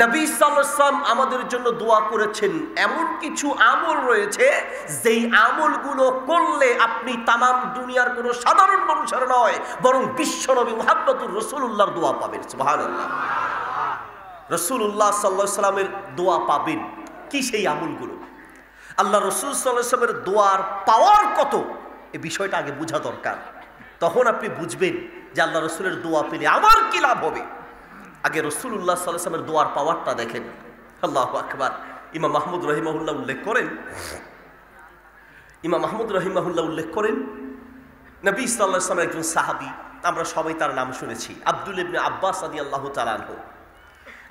নবী সাল্লাল্লাহু আলাইহি ওয়াসাল্লাম আমাদের জন্য দোয়া করেছেন। এমন কিছু আমল রয়েছে যেই আমলগুলো করলে আপনি তামাম দুনিয়ার কোনো সাধারণ মানুষের নয়, বরং বিশ্বনবী মুহাম্মদুর রাসূলুল্লাহর দোয়া পাবেন। সুবহানাল্লাহ। রাসূলুল্লাহ সাল্লাল্লাহু আলাইহি ওয়াসাল্লামের দোয়া পাবেন। কি সেই আমলগুলো? আল্লাহ রাসূল সাল্লাল্লাহু আলাইহি ওয়াসাল্লামের দোয়ার পাওয়ার কত, এই বিষয়টা আগে বোঝা দরকার। তখন আপনি বুঝবেন যে আল্লাহ রাসূলের দোয়া পেলে আমার কি লাভ হবে। আগে রাসূলুল্লাহ সাল্লাল্লাহু আলাইহি ওয়াসাল্লামের দোয়ার পাওয়ারটা দেখেন। আল্লাহু আকবার। ইমাম মাহমুদ রাহিমাহুল্লাহ উল্লেখ করেন, উল্লেখ করেন নবী সাল্লাল্লাহু আলাইহি ওয়াসাল্লামের একজন সাহাবী, আমরা সবাই তার নাম শুনেছি, আব্দুল ইবনে আব্বাস রাদিয়াল্লাহু তাআলা আনহু।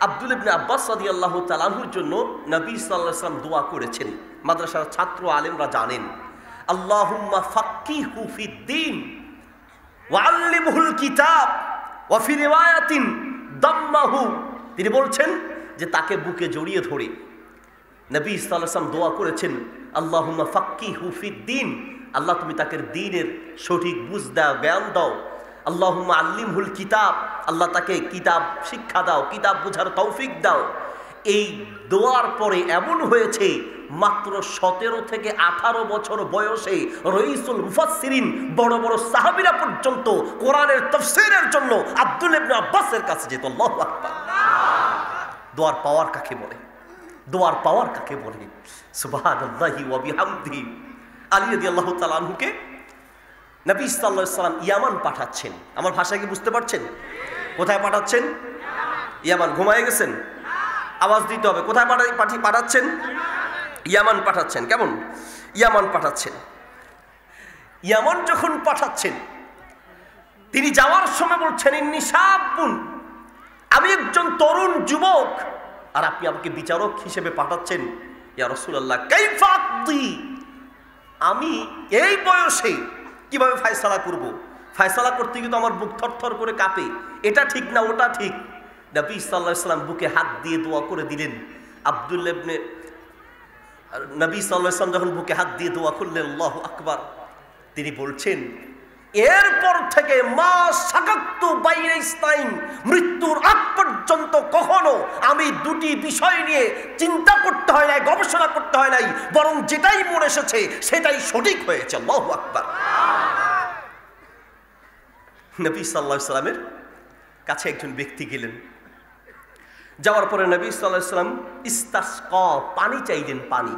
আব্দুল ইবনে আব্বাস রাদিয়াল্লাহু তাআলা আনহুর জন্য নবী সাল্লাল্লাহু আলাইহি ওয়াসাল্লাম দোয়া করেছেন। মাদ্রাসার ছাত্র আলেমরা জানেন, আল্লাহুম্মা ফাক্কিহু ফিদ্দীন ওয়া আল্লিমহুল কিতাব ওয়া ফি রিওয়ায়াতিন দাম্মাহু। তিনি বলছেন যে তাকে বুকে জড়িয়ে ধরে নবী সাল্লাল্লাহু আলাইহি ওয়াসাল্লাম দোয়া করেছেন, আল্লাহুম্মা ফাক্কিহু ফিদ্দীন, আল্লাহ তুমি তাকে দ্বীনের সঠিক বুঝ দাও, জ্ঞান দাও। আল্লাহুম্মা আল্লিমহুল কিতাব, আল্লাহ তাকে কিতাব শিক্ষা দাও, কিতাব বুঝার তৌফিক দাও। এই দোয়ার পরে এমন হয়েছে মাত্র 17 থেকে 18 বছর বয়সে রইসুল মুফাসসিরিন বড় বড় সাহাবীরা পর্যন্ত কোরআনের তাফসীরের জন্য আব্দুল ইবনে আব্বাসের কাছে যেত। আল্লাহু আকবার। দোয়ার পাওয়ার কাকে বলে? দোয়ার পাওয়ার কাকে বলে? সুবহানাল্লাহি ওয়া বিহামদিহি। আলী রাদিয়াল্লাহু তাআলা আনহুকে নবী সাল্লাল্লাহু আলাইহি ওয়াসাল্লাম ইয়ামান পাঠাচ্ছেন। আমার ভাষা কি বুঝতে পারছেন? কোথায় পাঠাচ্ছেন? ইয়ামান। ঘুমায় গেছেন? আওয়াজ দিতে হবে। কোথায় পাঠাচ্ছেন? ইয়ামান পাঠাচ্ছেন। কেমন? ইয়ামান পাঠাচ্ছেন। ইয়ামান যখন পাঠাচ্ছেন, তিনি যাওয়ার সময় বলছেন, ইন্নী শাবুন, আমি একজন তরুণ যুবক, আর আপনি আমাকে বিচারক হিসেবে পাঠাচ্ছেন। ইয়া রাসূলুল্লাহ কাইফা আকদি, আমি এই বয়সে কিভাবে ফয়সালা করব? ফয়সালা করতে গিয়ে তো আমার বুক থরথর করে কাঁপে, এটা ঠিক না ওটা ঠিক। নবী সাল্লাল্লাহু আলাইহি ওয়াসাল্লাম বুকে হাত দিয়ে দোয়া করে দিলেন। নবী সাল্লাল্লাহু আলাইহি ওয়াসাল্লাম যখন বুকে হাত দিয়ে দোয়া করলেন, আল্লাহু আকবার, তিনি বলছেন, এরপর থেকে মা সাকাত্তু বাইনা ইসনাইন, মৃত্যুর আগ পর্যন্ত কখনো আমি দুটি বিষয় নিয়ে চিন্তা করতে হয় নাই, গবেষণা করতে হয় নাই, বরং যেটাই মনে এসেছে সেটাই সঠিক হয়েছে। আল্লাহু আকবার। নবী সাল্লাল্লাহু আলাইহি ওয়াসাল্লামের কাছে একজন ব্যক্তি গেলেন। যাওয়ার পরে নবী সাল্লাল্লাহু আলাইহি ওয়াসাল্লাম ইস্তাসকা, পানি চাইলেন। পানি,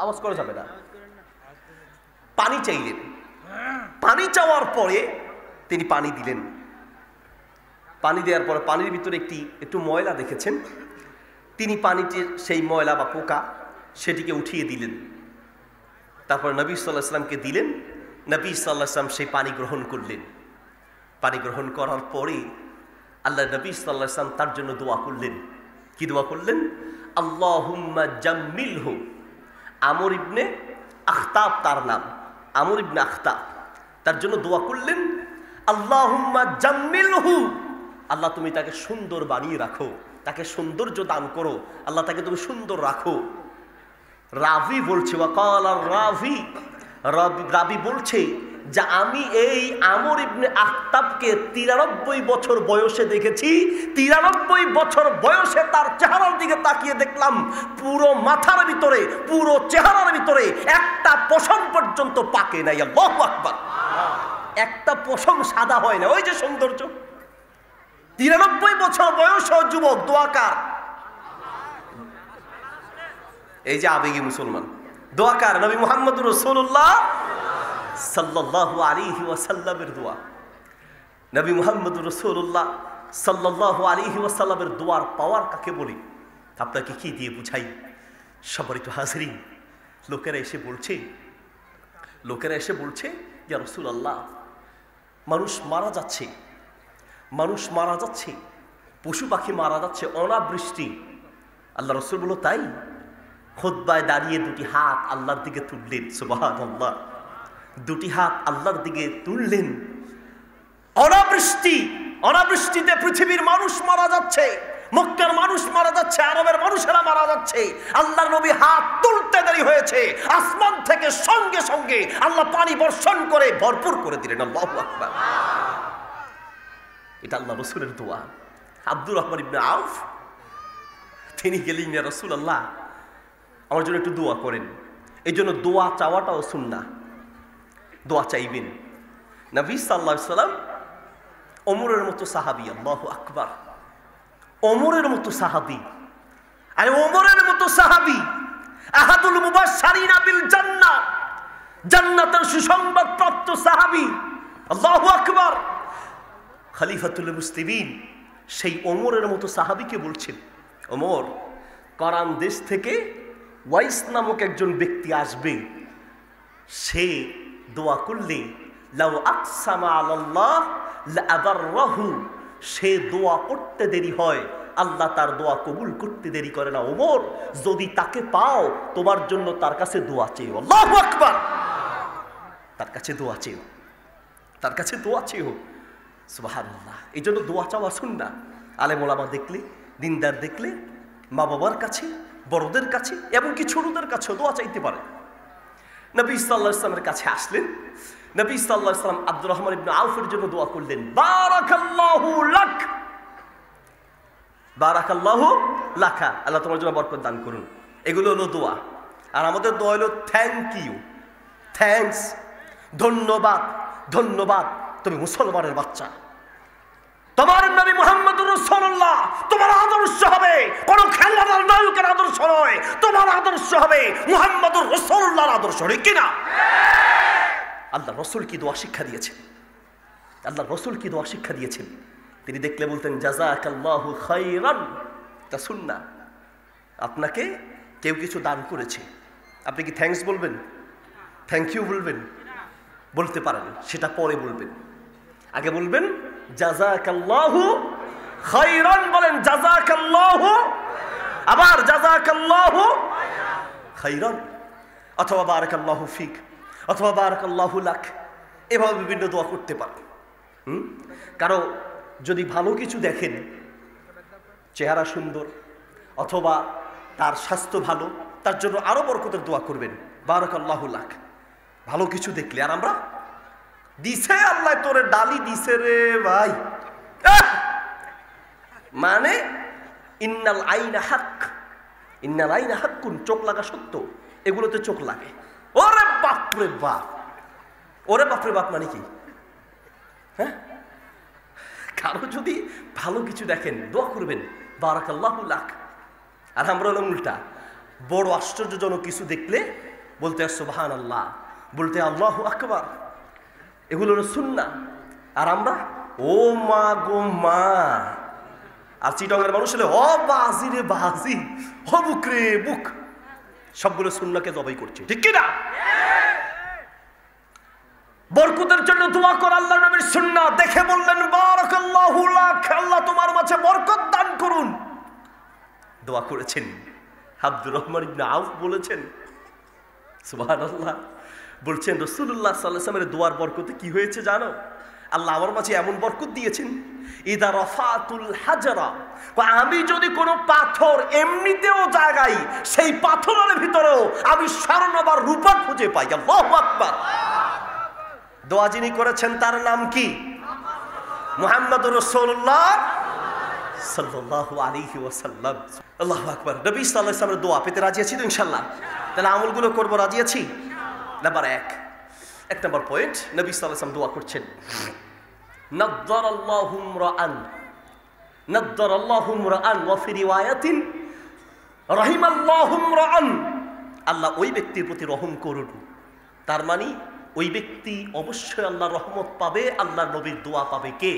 আওয়াজ করা যাবে না। পানি চাইলেন। পানি চাওয়ার পরে তিনি পানি দিলেন। পানি দেওয়ার পরে পানির ভিতরে একটু ময়লা দেখেছেন। তিনি পানিতে সেই ময়লা বা পোকা সেটিকে উঠিয়ে দিলেন। তারপরে নবী সাল্লাল্লাহু আলাইহি ওয়াসাল্লামকে দিলেন। নবী সাল্লাল্লাহু আলাইহি ওয়াসাল্লাম সেই পানি গ্রহণ করলেন। পানি গ্রহণ করার পরে আল্লাহ নবী সাল্লাল্লাহু আলাইহি ওয়াসাল্লাম তার জন্য দোয়া করলেন। কি দোয়া করলেন? আল্লাহুম্মা জাম্মিলহু। আমর ইবনে আখতাব তার নাম, আমর ইবনে আখতাব, তার জন্য দোয়া করলেন, আল্লাহুম্মা জাম্মিলহু, আল্লাহ তুমি তাকে সুন্দর বানিয়ে রাখো, তাকে সৌন্দর্য দান করো, আল্লাহ তাকে তুমি সুন্দর রাখো। রাবি বলছে, ওয়াকালা রাবি, রাবি বলছে যে আমি এই আমর ইবনে আখতাবকে 93 বছর বয়সে দেখেছি। 93 বছর বয়সে তার চেহারার দিকে তাকিয়ে দেখলাম পুরো মাথার ভিতরে, পুরো চেহারার ভিতরে একটা পশম পর্যন্ত পাকে নাই। আল্লাহু আকবার। একটা পশম সাদা হয় না, ওই যে সৌন্দর্য। 93 বছর বয়স যুবক, দোয়াকার। এই যে আবেগী মুসলমান, দোয়াকার নবী মুহাম্মদুর রাসূলুল্লাহ সাল্লাল্লাহু আলাইহি ওয়াসাল্লামের দোয়া। নবী মুহাম্মদুর রাসূলুল্লাহ সাল্লাল্লাহু আলাইহি ওয়াসাল্লামের দোয়ার পাওয়ার কাকে বলি? আপনাকে কি দিয়ে বুঝাই? সম্মানিত হাজরিন, লোকেরা এসে বলছে ইয়া রাসূলুল্লাহ, মানুষ মারা যাচ্ছে, পশু পাখি মারা যাচ্ছে, অনাবৃষ্টি। আল্লাহ রাসূল বলল, তাই? খুতবায় দাঁড়িয়ে দুটি হাত আল্লাহর দিকে তুললেন। সুবহানাল্লাহ। দুটি হাত আল্লাহর দিকে তুললেন। অনাবৃষ্টিতে পৃথিবীর মানুষ মারা যাচ্ছে, মক্কার মানুষ মারা যাচ্ছে, আরবের মানুষেরা মারা যাচ্ছে। আল্লাহর নবী হাত তুলতে দেরি হয়েছে, আসমান থেকে সঙ্গে সঙ্গে আল্লাহ পানি বর্ষণ করে ভরপুর করে দিলেন। আল্লাহু আকবার। এটা আল্লাহ রসুলের দোয়া। আব্দুর রহমান ইবনে আউফ তিনি গেলেন, ইয়া রাসূলুল্লাহ আমার জন্য একটু দোয়া করেন। এই জন্য দোয়া চাওয়াটাও সুন্নাহ, দোয়া চাইবেন। নবী সাল্লাল্লাহু আলাইহি ওয়াসাল্লাম ওমরের মতো সাহাবী, আল্লাহু আকবার, ওমরের মতো সাহাবী, আরে ওমরের মতো সাহাবী, আহাদুল মুবাশশিরিনা বিল জান্নাহ, জান্নাতের সুসংবাদ প্রাপ্ত সাহাবী, আল্লাহু আকবার, খলিফাতুল মুসলিমিন, সেই ওমরের মতো সাহাবীকে বলছেন, ওমর, কোরআন দেশ থেকে ওয়াইস নামক একজন ব্যক্তি আসবে, সে দোয়া করলে লাউ আকসামা আলাল্লাহ লাআবাররাহু, সে দোয়া করতে দেরি হয়, আল্লাহ তার দোয়া কবুল করতে দেরি করে না। ওমর, যদি তাকে পাও তোমার জন্য তার কাছে দোয়া চেও। আল্লাহু আকবার, তার কাছে দোয়া চেও, তার কাছে দোয়া চেও। সুবহানাল্লাহ। এই জন্য দোয়া চাওয়া সুন্নাহ। আলেম ওলামা দেখলে, দিনদার দেখলে, মা বাবার কাছে, বড়দের কাছে, এমনকি ছোটদের কাছেও দোয়া চাইতে পারে। নবী সাল্লাল্লাহু আলাইহি ওয়াসাল্লামের কাছে আসলেন, নবী সাল্লাল্লাহু আলাইহি ওয়াসাল্লাম আব্দুর রহমান ইবনে আউফের জন্য দোয়া করলেন, বারাকাল্লাহু লাক, বারাকাল্লাহু লাকা, আল্লাহ তোমার জন্য বরকত দান করুন। এগুলো হলো দোয়া। আর আমাদের দোয়া হলো থ্যাংক ইউ, থ্যাঙ্কস, ধন্যবাদ, ধন্যবাদ, তুমি মুসলমানের বাচ্চা, তোমার নবী মুহাম্মদুর রাসূলুল্লাহ তোমার আদর্শ হবে, কোন খেলার নায়কের আদর্শ নয়, তোমার আদর্শ হবে মুহাম্মদুর রাসূলুল্লাহর আদর্শ, ঠিক কিনা? আল্লাহ রসুল কি দোয়া শিক্ষা দিয়েছেন, আল্লাহ রসুল কি দোয়া শিক্ষা দিয়েছেন, তিনি দেখলে বলতেন জাযাকাল্লাহু খাইরান। তা সুন্নাহ। আপনাকে কেউ কিছু দান করেছে, আপনি কি থ্যাঙ্কস বলবেন, থ্যাংক ইউ বলবেন? বলতে পারেন, সেটা পরে বলবেন। আগে বলবেন জাযাকাল্লাহু খাইরান, বলেন জাযাকাল্লাহু, আবার জাযাকাল্লাহু খাইরান, অথবা বারাকাল্লাহু ফিক, অথবা বারাকাল্লাহু লাক। এভাবে বিভিন্ন দোয়া করতে পারেন। কারো যদি ভালো কিছু দেখেন, চেহারা সুন্দর, অথবা তার স্বাস্থ্য ভালো, তার জন্য আরো বরকতের দোয়া করবেন, বারাকাল্লাহু লাক। ভালো কিছু দেখলে, আর আমরা দিছে আল্লাহ তোরে ডালি দিছে রে ভাই, মানে ইন্নাল আইনা হক, ইন্নাল আইনা হাক্কুন, চোখ লাগা সত্য, এগুলোতে চোখ লাগে। ওরে বাপরে বাপ, ওরে বাপরে বাপ মানে কি? হ্যাঁ, কারো যদি ভালো কিছু দেখেন দোয়া করবেন বারাকাল্লাহু লাক। আর আমরা হলাম উল্টা, বড় আশ্চর্যজনক কিছু দেখলে বলতে সুবহানাল্লাহ, বলতে আল্লাহু আকবার, এগুলো হলো সুন্নাহ। আর আমরা ও মা গো মা, আর চিটংয়ের মানুষ হলে ও বাজি রে বাজি, ও বুক রে বুক, সবগুলো সুন্নাহকে জবাই করছে, ঠিক কি না? বরকতের জন্য দোয়া কর আল্লাহ নবীর সুন্নাহ। দেখে বললেন বারাকাল্লাহু লাক, আল্লাহ তোমার মাঝে বরকত দান করুন। দোয়া করেছেন। আব্দুর রহমান ইবনে আউফ বলেছেন, সুবহানাল্লাহ, বলছেন রাসূলুল্লাহ সাল্লাল্লাহু আলাইহি ওয়াসাল্লামের দোয়ার বরকতে কি হয়েছে জানো? আল্লাহ আমার মাঝে এমন বরকত দিয়েছেন, ইদা রাফাতুল হাজারা, আমি যদি কোনো পাথর এমনিতেও জায়গায়, সেই পাথরের ভিতরেও আমি স্বর্ণ বা রূপা খুঁজে পাই। আল্লাহু আকবার। দোয়া যিনি করেছেন তার নাম কি? মুহাম্মদুর রাসূলুল্লাহ সাল্লাল্লাহু আলাইহি ওয়াসাল্লাম। আল্লাহু আকবার। নবী সাল্লাল্লাহু আলাইহি ওয়াসাল্লামের দোয়া পেতে রাজি আছি তো ইনশাআল্লাহ? তাহলে আমলগুলো করব, রাজি আছি? নাম্বার এক নম্বর পয়েন্ট, নবী সাল্লাল্লাহু আলাইহি ওয়াসাল্লাম দোয়া করছেন, নাদ্দারাল্লাহু ইমরাআন, নাদ্দারাল্লাহু ইমরাআন ওয়া ফি রিওয়ায়াতিন রাহিমাল্লাহু ইমরাআন, আল্লাহ ওই ব্যক্তির প্রতি রহম করুন। তার মানে ওই ব্যক্তি অবশ্যই আল্লাহর রহমত পাবে, আল্লাহর নবীর দোয়া পাবে। কে?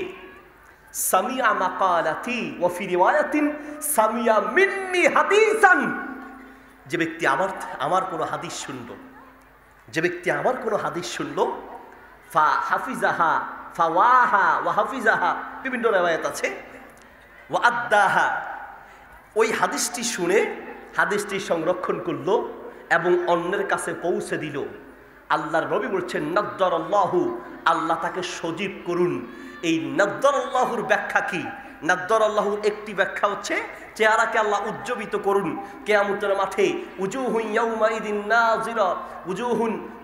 সামিয়া মাকালাতি ওয়া ফি রিওয়ায়াতিন সামিয়া মিন্নি হাদিসান, যে ব্যক্তি আমার কোনো হাদিস শুনলো, যে ব্যক্তি আমার কোনো হাদিস শুনলো, ফা হাফিজাহা ফাওয়াহা ওয়া হাফিজাহা, বিভিন্ন রিওয়ায়াত আছে, ওয়া আদ্দাহা, ওই হাদিসটি শুনে হাদিসটি সংরক্ষণ করলো এবং অন্যের কাছে পৌঁছে দিল। আল্লাহর নবী বলছেন নাদ্দারাল্লাহু, আল্লাহ তাকে সজীব করুন। এই নাদ্দারাল্লাহুর ব্যাখ্যা কি? নাদ্দারাল্লাহুর একটি ব্যাখ্যা হচ্ছে চেহারাকে আল্লাহ উজ্জীবিত করুন কিয়ামতের মাঠে। উজুহুন ইয়াউমাইদিন নাযিরা,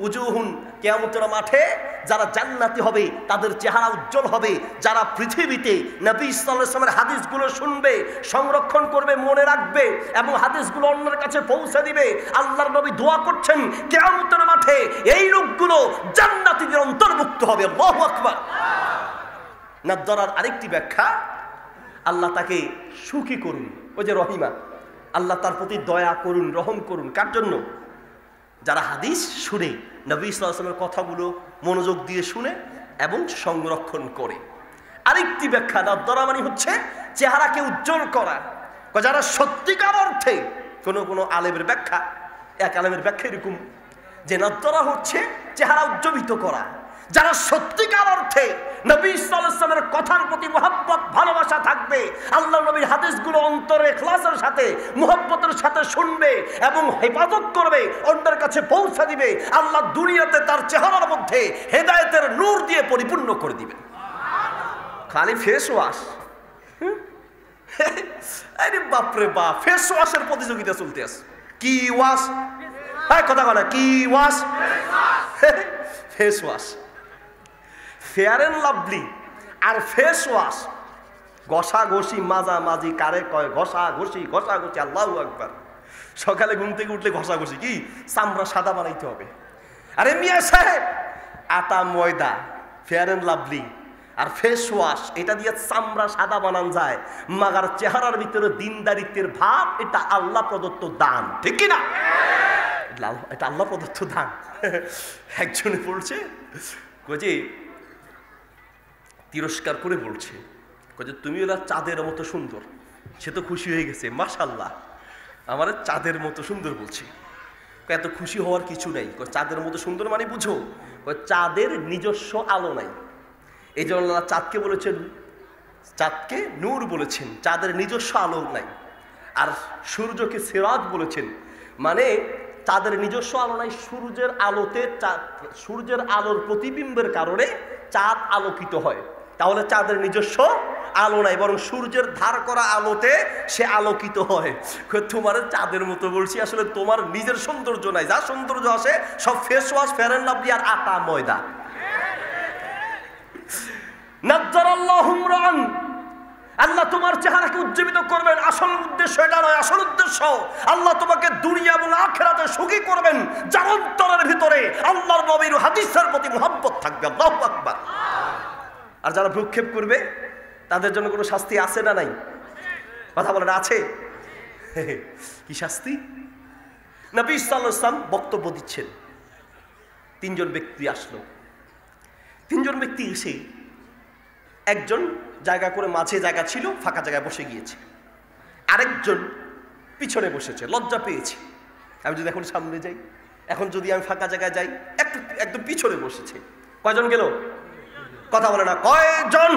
উজুহুন কিয়ামতের মাঠে যারা জান্নাতি হবে তাদের চেহারা উজ্জ্বল হবে। যারা পৃথিবীতে নবী সাল্লাল্লাহু আলাইহি ওয়াসাল্লামের হাদিসগুলো শুনবে, সংরক্ষণ করবে, মনে রাখবে এবং হাদিসগুলো অন্যের কাছে পৌঁছে দিবে, আল্লাহর নবী দোয়া করছেন কিয়ামতের মাঠে এই লোকগুলো জান্নাতীদের অন্তর্ভুক্ত হবে। আল্লাহু আকবার। নাদ্দারার আরেকটি ব্যাখ্যা, আল্লাহ তাকে সুখী করুন। ওই যে রহিমা, আল্লাহ তার প্রতি দয়া করুন, রহম করুন। কার জন্য? যারা হাদিস শুনে, নবী সাল্লাল্লাহু আলাইহি ওয়াসাল্লামের কথাগুলো মনোযোগ দিয়ে শুনে এবং সংরক্ষণ করে। আরেকটি ব্যাখ্যা, নাদ্দারা মানে হচ্ছে চেহারাকে উজ্জ্বল করা। যারা সত্যিকার অর্থে কোনো আলেমের ব্যাখ্যা, এক আলেমের ব্যাখ্যা এরকম যে নাদ্দারা হচ্ছে চেহারা উজ্জীবিত করা। যারা সত্যিকার অর্থে নবী সাল্লাল্লাহু আলাইহি ওয়াসাল্লামের কথার প্রতি মুহাব্বত, ভালোবাসা থাকবে, আল্লাহর নবীর হাদিসগুলো অন্তরে ইখলাসের সাথে, মুহাব্বতের সাথে শুনবে এবং হেফাজত করবে, অন্যের কাছে পৌঁছে দিবে, আল্লাহ দুনিয়াতে তার চেহারার মধ্যে হেদায়েতের নূর দিয়ে পরিপূর্ণ করে দিবেন। খালি ফেস ওয়াশ, আরে বাপরে বাপ, ফেস ওয়াশের প্রতিযোগিতা চলতে আছে। কি ওয়াশ? কথা বলে কি wash? Face wash, Fair and lovely আর ফেস ওয়াশ, ঘষাঘষি মাঝামাঝি কারে কয়? ঘষাঘষি। আল্লাহু আকবার। সকালে ঘুম থেকে উঠলে ঘষাঘষি কি? চামড়া সাদা বানাইতে হবে। আরে মিয়া সাহেব, আটা ময়দা, ফেয়ার এন্ড লাভলি আর ফেস ওয়াশ, এটা দিয়ে চামড়া সাদা বানান যায়, মাগার চেহারার ভিতরে দিনদারিত্বের ভাব, এটা আল্লাহ প্রদত্ত দান, ঠিক কি না? এটা আল্লাহ প্রদত্ত দান। একজনে বলছে যে তিরস্কার করে বলছে যে তুমি ওরা চাঁদের মতো সুন্দর। সে তো খুশি হয়ে গেছে, মাশাআল্লাহ আমার চাঁদের মতো সুন্দর বলছে। এত খুশি হওয়ার কিছু নেই। চাঁদের মতো সুন্দর মানে বুঝো, চাঁদের নিজস্ব আলো নাই। এই জন্য আল্লাহ চাঁদকে বলেছেন, চাঁদকে নূর বলেছেন, চাঁদের নিজস্ব আলো নাই। আর সূর্যকে সিরাজ বলেছেন, মানে চাঁদের নিজস্ব আলো নাই। সূর্যের আলোতে, সূর্যের আলোর প্রতিবিম্বের কারণে চাঁদ আলোকিত হয়। তাহলে চাঁদের নিজস্ব আলো নাই, বরং সূর্যের ধার করা আলোতে সে আলোকিত হয়। তোমার চাঁদের মতো বলছি, আসলে তোমার নিজের সৌন্দর্য নাই। যা সৌন্দর্য আসে সব face wash, Fair and lovely আর আটা ময়দা। নাজ্জারাল্লাহু ইমরান, আল্লাহ তোমার চেহারাকে উজ্জীবিত করবেন। আসল উদ্দেশ্য এটা নয়, আসল উদ্দেশ্য আল্লাহ তোমাকে দুনিয়া এবং আখিরাতে সুখী করবেন, যার অন্তরের ভিতরে আল্লাহর নবীর হাদিসের প্রতি মুহাব্বত থাকবে। আল্লাহু আকবার। আর যারা ভ্রুক্ষেপ করবে তাদের জন্য কোনো শাস্তি আছে না নাই? কথা বলেন, আছে। কি শাস্তি? নবী সাল্লাল্লাহু আলাইহি ওয়াসাল্লাম বক্তব্য দিচ্ছেন, তিনজন ব্যক্তি আসলো। তিনজন ব্যক্তি এসে, একজন জায়গা করে মাঝে জায়গা ছিল, ফাঁকা জায়গায় বসে গিয়েছে। আরেকজন পিছনে বসেছে, লজ্জা পেয়েছে। আমি যদি এখন সামনে যাই, এখন যদি আমি ফাঁকা জায়গায় যাই, একদম পিছনে বসেছে। কয়জন গেল? কথা বলে না। কয়জন?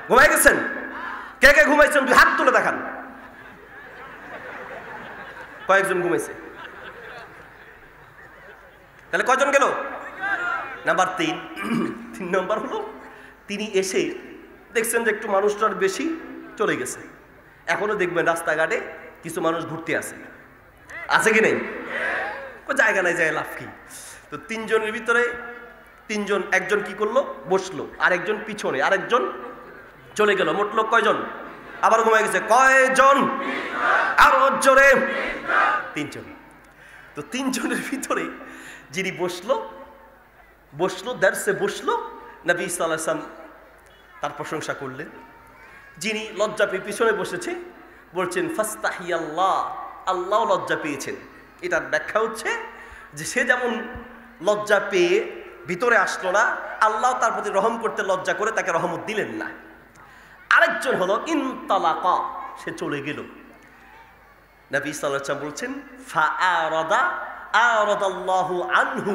ঘুমাই গেছেন? কে কে ঘুমাইছেন? তুই হাত তুলে দেখান। কয়েকজন ঘুমাইছে? তাহলে কয়জন গেল? নাম্বার 3। 3 নম্বর হলো, তিনি এসে দেখছেন যে একটু মানুষটার বেশি, চলে গেছে। এখনো দেখবেন রাস্তাঘাটে কিছু মানুষ ঘুরতে আছে কি নেই? জায়গা নাই, যায় লাভ কি? তো তিনজনের ভিতরে তিনজন, একজন কি করলো? বসলো, আরেকজন পিছনে, আরেকজন চলে গেল। মোট লোক কয়জন? আবার ঘুমায় গেছে। কয়জন? আরো জোরে। 3 জন। তো 3 জনের ভিতরে যিনি বসলো দার্সে বসলো, নবী সাল্লাল্লাহু আলাইহি ওয়াসাল্লাম তার প্রশংসা করলেন। যিনি লজ্জা পেয়ে পিছনে বসেছে, বলছেন ফাস্তাহিয়াল্লাহ, আল্লাহ লজ্জা পেয়েছেন। এটার ব্যাখ্যা হচ্ছে যে সে যেমন লজ্জা পেয়ে ভিতরে আসলো না, আল্লাহ তার প্রতি রহম করতে লজ্জা করে তাকে রহমত দিলেন না। আরেকজন হলো ইনতালাকা, সে চলে গেল। নবী সাল্লাল্লাহু আলাইহি ওয়াসাল্লাম বলছেন আরাদাল্লাহু আনহু,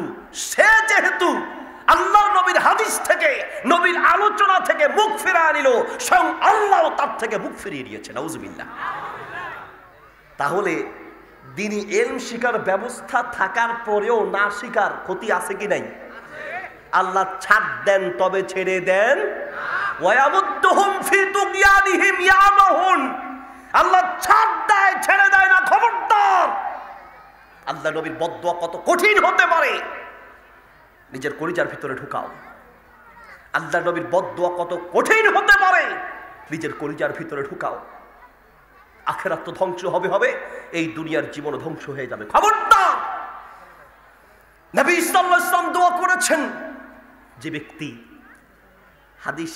সে যেহেতু আল্লাহর নবীর হাদিস থেকে, নবীর আলোচনা থেকে মুখ ফিরিয়ে নিল, স্বয়ং আল্লাহ তার থেকে মুখ ফিরিয়ে নিয়েছে। নাউজুবিল্লাহ। তাহলে দ্বীনি ইলম শিকার ব্যবস্থা থাকার পরেও না শিকার ক্ষতি আছে কি নাই? আল্লাহ ছাড় দেন তবে ছেড়ে দেন। ওয়ায়ামুদ্দু তাজিদুহুম ফি তুগয়ানিহিম ইয়ামাহুন। আল্লাহ ছাড় দেয়, ছেড়ে দেয় না। খবরদার, আল্লাহ নবীর বদদুয়া কত কঠিন হতে পারে নিজের কলিজার ভিতরে ঢুকাও। আল্লাহ নবীর বদদুয়া কত কঠিন হতে পারে নিজের কলিজার ভিতরে ঢুকাও। আখিরাত তো ধ্বংস হবে, এই দুনিয়ার জীবন ধ্বংস হয়ে যাবে। খবরদার। নবী সাল্লাল্লাহু আলাইহি ওয়াসাল্লাম দোয়া করেছেন, যে ব্যক্তি হাদিস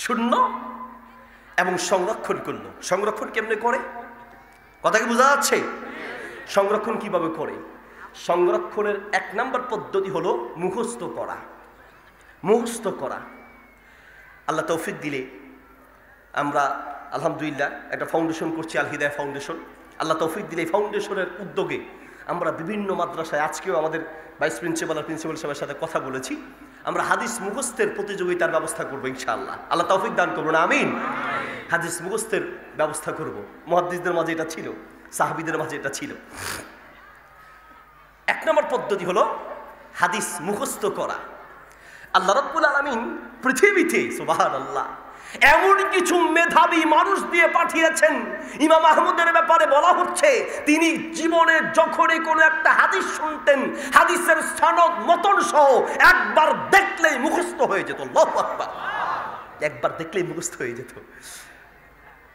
শুনল এবং সংরক্ষণ করল। সংরক্ষণ কেমনে করে? কথা কি বোঝা যাচ্ছে? সংরক্ষণ কিভাবে করে? সংরক্ষণের এক নম্বর পদ্ধতি হলো মুখস্থ করা। মুখস্থ করা। আল্লাহ তৌফিক দিলে আমরা আলহামদুলিল্লাহ একটা ফাউন্ডেশন করছি, আল হিদায়াহ ফাউন্ডেশন। আল্লাহ তৌফিক দিলে এই ফাউন্ডেশনের উদ্যোগে আমরা বিভিন্ন মাদ্রাসায়, আজকেও আমাদের ভাইস প্রিন্সিপাল আর প্রিন্সিপাল সাহেবের সাথে কথা বলেছি, আমরা হাদিস মুখস্থের প্রতিযোগিতার ব্যবস্থা করবো ইনশাআল্লাহ। আল্লাহ তৌফিক দান করবো না, আমিন। হাদিস মুখস্থের ব্যবস্থা করব। মুহাদ্দিসদের মাঝে এটা ছিল, সাহাবীদের মাঝে এটা ছিল। এক নম্বর পদ্ধতি হলো হাদিস মুখস্থ করা। আল্লাহ রাব্বুল আলামিন পৃথিবীতে সুবহানাল্লাহ এমন কিছু মেধাবী মানুষ দিয়ে পাঠিয়েছেন। ইমাম আহমদের ব্যাপারে বলা হচ্ছে, তিনি জীবনে যখনই কোনো একটা হাদিস শুনতেন, হাদিসের সনদ মতন সহ একবার দেখলেই মুখস্থ হয়ে যেত। আল্লাহু আকবার। একবার দেখলেই মুখস্থ হয়ে যেত,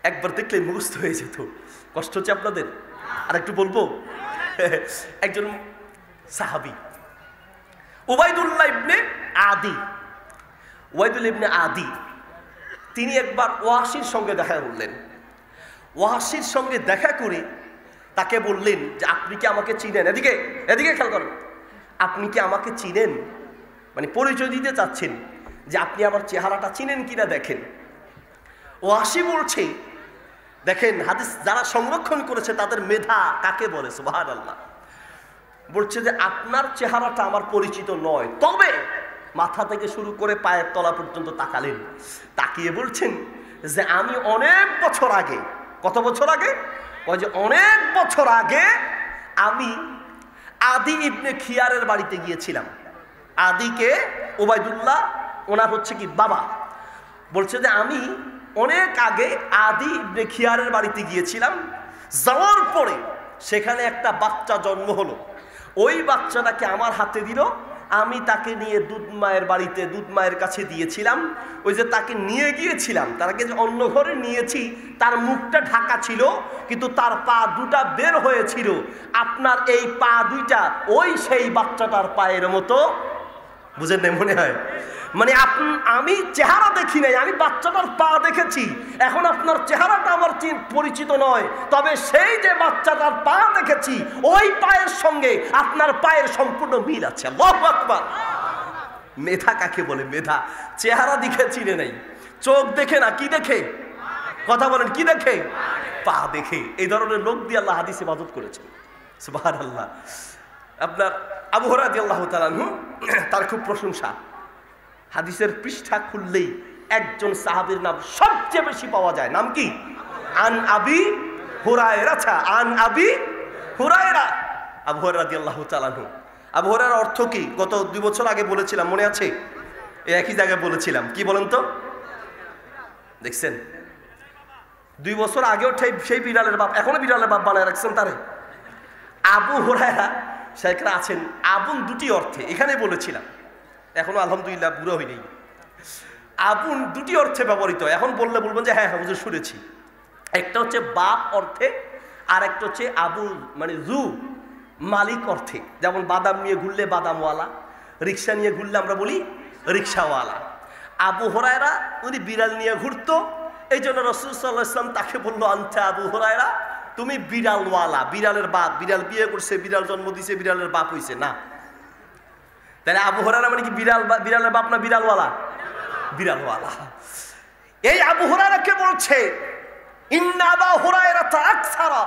একবার দেখলেই মুখস্থ হয়ে যেত। কষ্ট হচ্ছে আপনাদের? আর একটু বলবো। একজন সাহাবী উবাইদুল্লাহ ইবনে আদি, উবাইদুল্লাহ ইবনে আদি, তিনি একবার ওয়াসির সঙ্গে দেখা করলেন। ওয়াসির সঙ্গে দেখা করে তাকে বললেন যে, আপনি কি আমাকে চিনেন? এদিকে এদিকে খেয়াল করেন। আপনি কি আমাকে চিনেন? মানে পরিচয় দিতে চাচ্ছেন যে আপনি আমার চেহারাটা চিনেন কিনা দেখেন। ওয়াসি বলছে, দেখেন হাদিস যারা সংরক্ষণ করেছে তাদের মেধা কাকে বলে, সুবহানাল্লাহ। বলছে যে আপনার চেহারাটা আমার পরিচিত নয়, তবে মাথা থেকে শুরু করে পায়ের তলা পর্যন্ত তাকালেন। তাকিয়ে বলছেন যে আমি অনেক বছর আগে, কত বছর আগে? ওই যে অনেক বছর আগে আমি আদি ইবনে খিয়ারের বাড়িতে গিয়েছিলাম। আদিকে উবাইদুল্লাহ ওনার হচ্ছে কি বাবা। বলছে যে আমি অনেক আগে আদি ইবনে খিয়ারের বাড়িতে গিয়েছিলাম। যাওয়ার পরে সেখানে একটা বাচ্চা জন্ম হলো। ওই বাচ্চাটাকে আমার হাতে দিল। আমি তাকে নিয়ে দুধ মায়ের বাড়িতে, দুধ মায়ের কাছে দিয়েছিলাম। ওই যে তাকে নিয়ে গিয়েছিলাম, তাকে যে অন্য ঘরে নিয়েছি, তার মুখটা ঢাকা ছিল, কিন্তু তার পা দুটা বের হয়েছিল। আপনার এই পা দুইটা ওই সেই বাচ্চাটার পায়ের মতো। বুঝেন না মনে হয়? মানে আমি চেহারা দেখি নাই, আমি বাচ্চাটার পা দেখেছি। এখন আপনার চেহারাটা আমার পরিচিত নয়, তবে সেই যে বাচ্চাটার পা দেখেছি, ওই পায়ের সঙ্গে আপনার পায়ের সম্পূর্ণ মিল আছে। আল্লাহু আকবার। মেধা কাকে বলে? মেধা চেহারা দেখে চিনে নাই, চোখ দেখে না, কি দেখে? কথা বলেন, কি দেখে? পা দেখে। এই ধরনের লোক দিয়ে আল্লাহ হাদিসে ইবাদত করেছেন। সুবহানাল্লাহ। আপনার আবু হুরায়রা রাদিয়াল্লাহু তাআলা আনহু, তার খুব প্রশংসা। হাদিসের পৃষ্ঠা খুললেই একজন সাহাবীর নাম সবচেয়ে বেশি পাওয়া যায়। নাম কি? আন আবি হুরায়রা। আন আবি হুরায়রা। আবু হুরায়রা রাদিয়াল্লাহু তাআলা আনহু। আবু হুরায়রার অর্থ কি? গত 2 বছর আগে বলেছিলাম, মনে আছে? এই একই জায়গায় বলেছিলাম। কি বলেন তো? দেখছেন, 2 বছর আগেও সেই বিড়ালের বাপ, এখনো বিড়ালের বাপ বানায় রাখছেন তারে। আবু হুরায়রা শেখরা আছেন আবুন দুটি অর্থে, এখানে বলেছিলাম, এখনো আলহামদুলিল্লাহ বুড়ো হয়নি। আবুন দুটি অর্থে ব্যবহৃত। এখন বললে বলবেন যে হ্যাঁ হুজুর শুনেছি। একটা হচ্ছে বাপ অর্থে, আর একটা হচ্ছে আবু মানে জু মালিক অর্থে। যেমন বাদাম নিয়ে ঘুরলে বাদামওয়ালা, রিক্সা নিয়ে ঘুরলে আমরা বলি রিক্সাওয়ালা। আবু হুরায়রা উনি বিড়াল নিয়ে ঘুরতো, এই জন্য রাসূল সাল্লাল্লাহু আলাইহি ওয়াসাল্লাম তাকে বললো, আনতা আবু হুরায়রা, তুমি বিড়ালওয়ালা। বিড়ালের বাপ, বিড়াল বিয়ে করছে, বিড়াল জন্ম দিছে, বিড়ালের বাপ হইছে না। তাহলে আবু হুরায়রা মানে কি বিড়ালের বাপ না বিড়ালওয়ালা? বিড়ালওয়ালা। এই আবু হুরায়রাকে বলছে ইন্না আবু হুরায়রা আকসারা।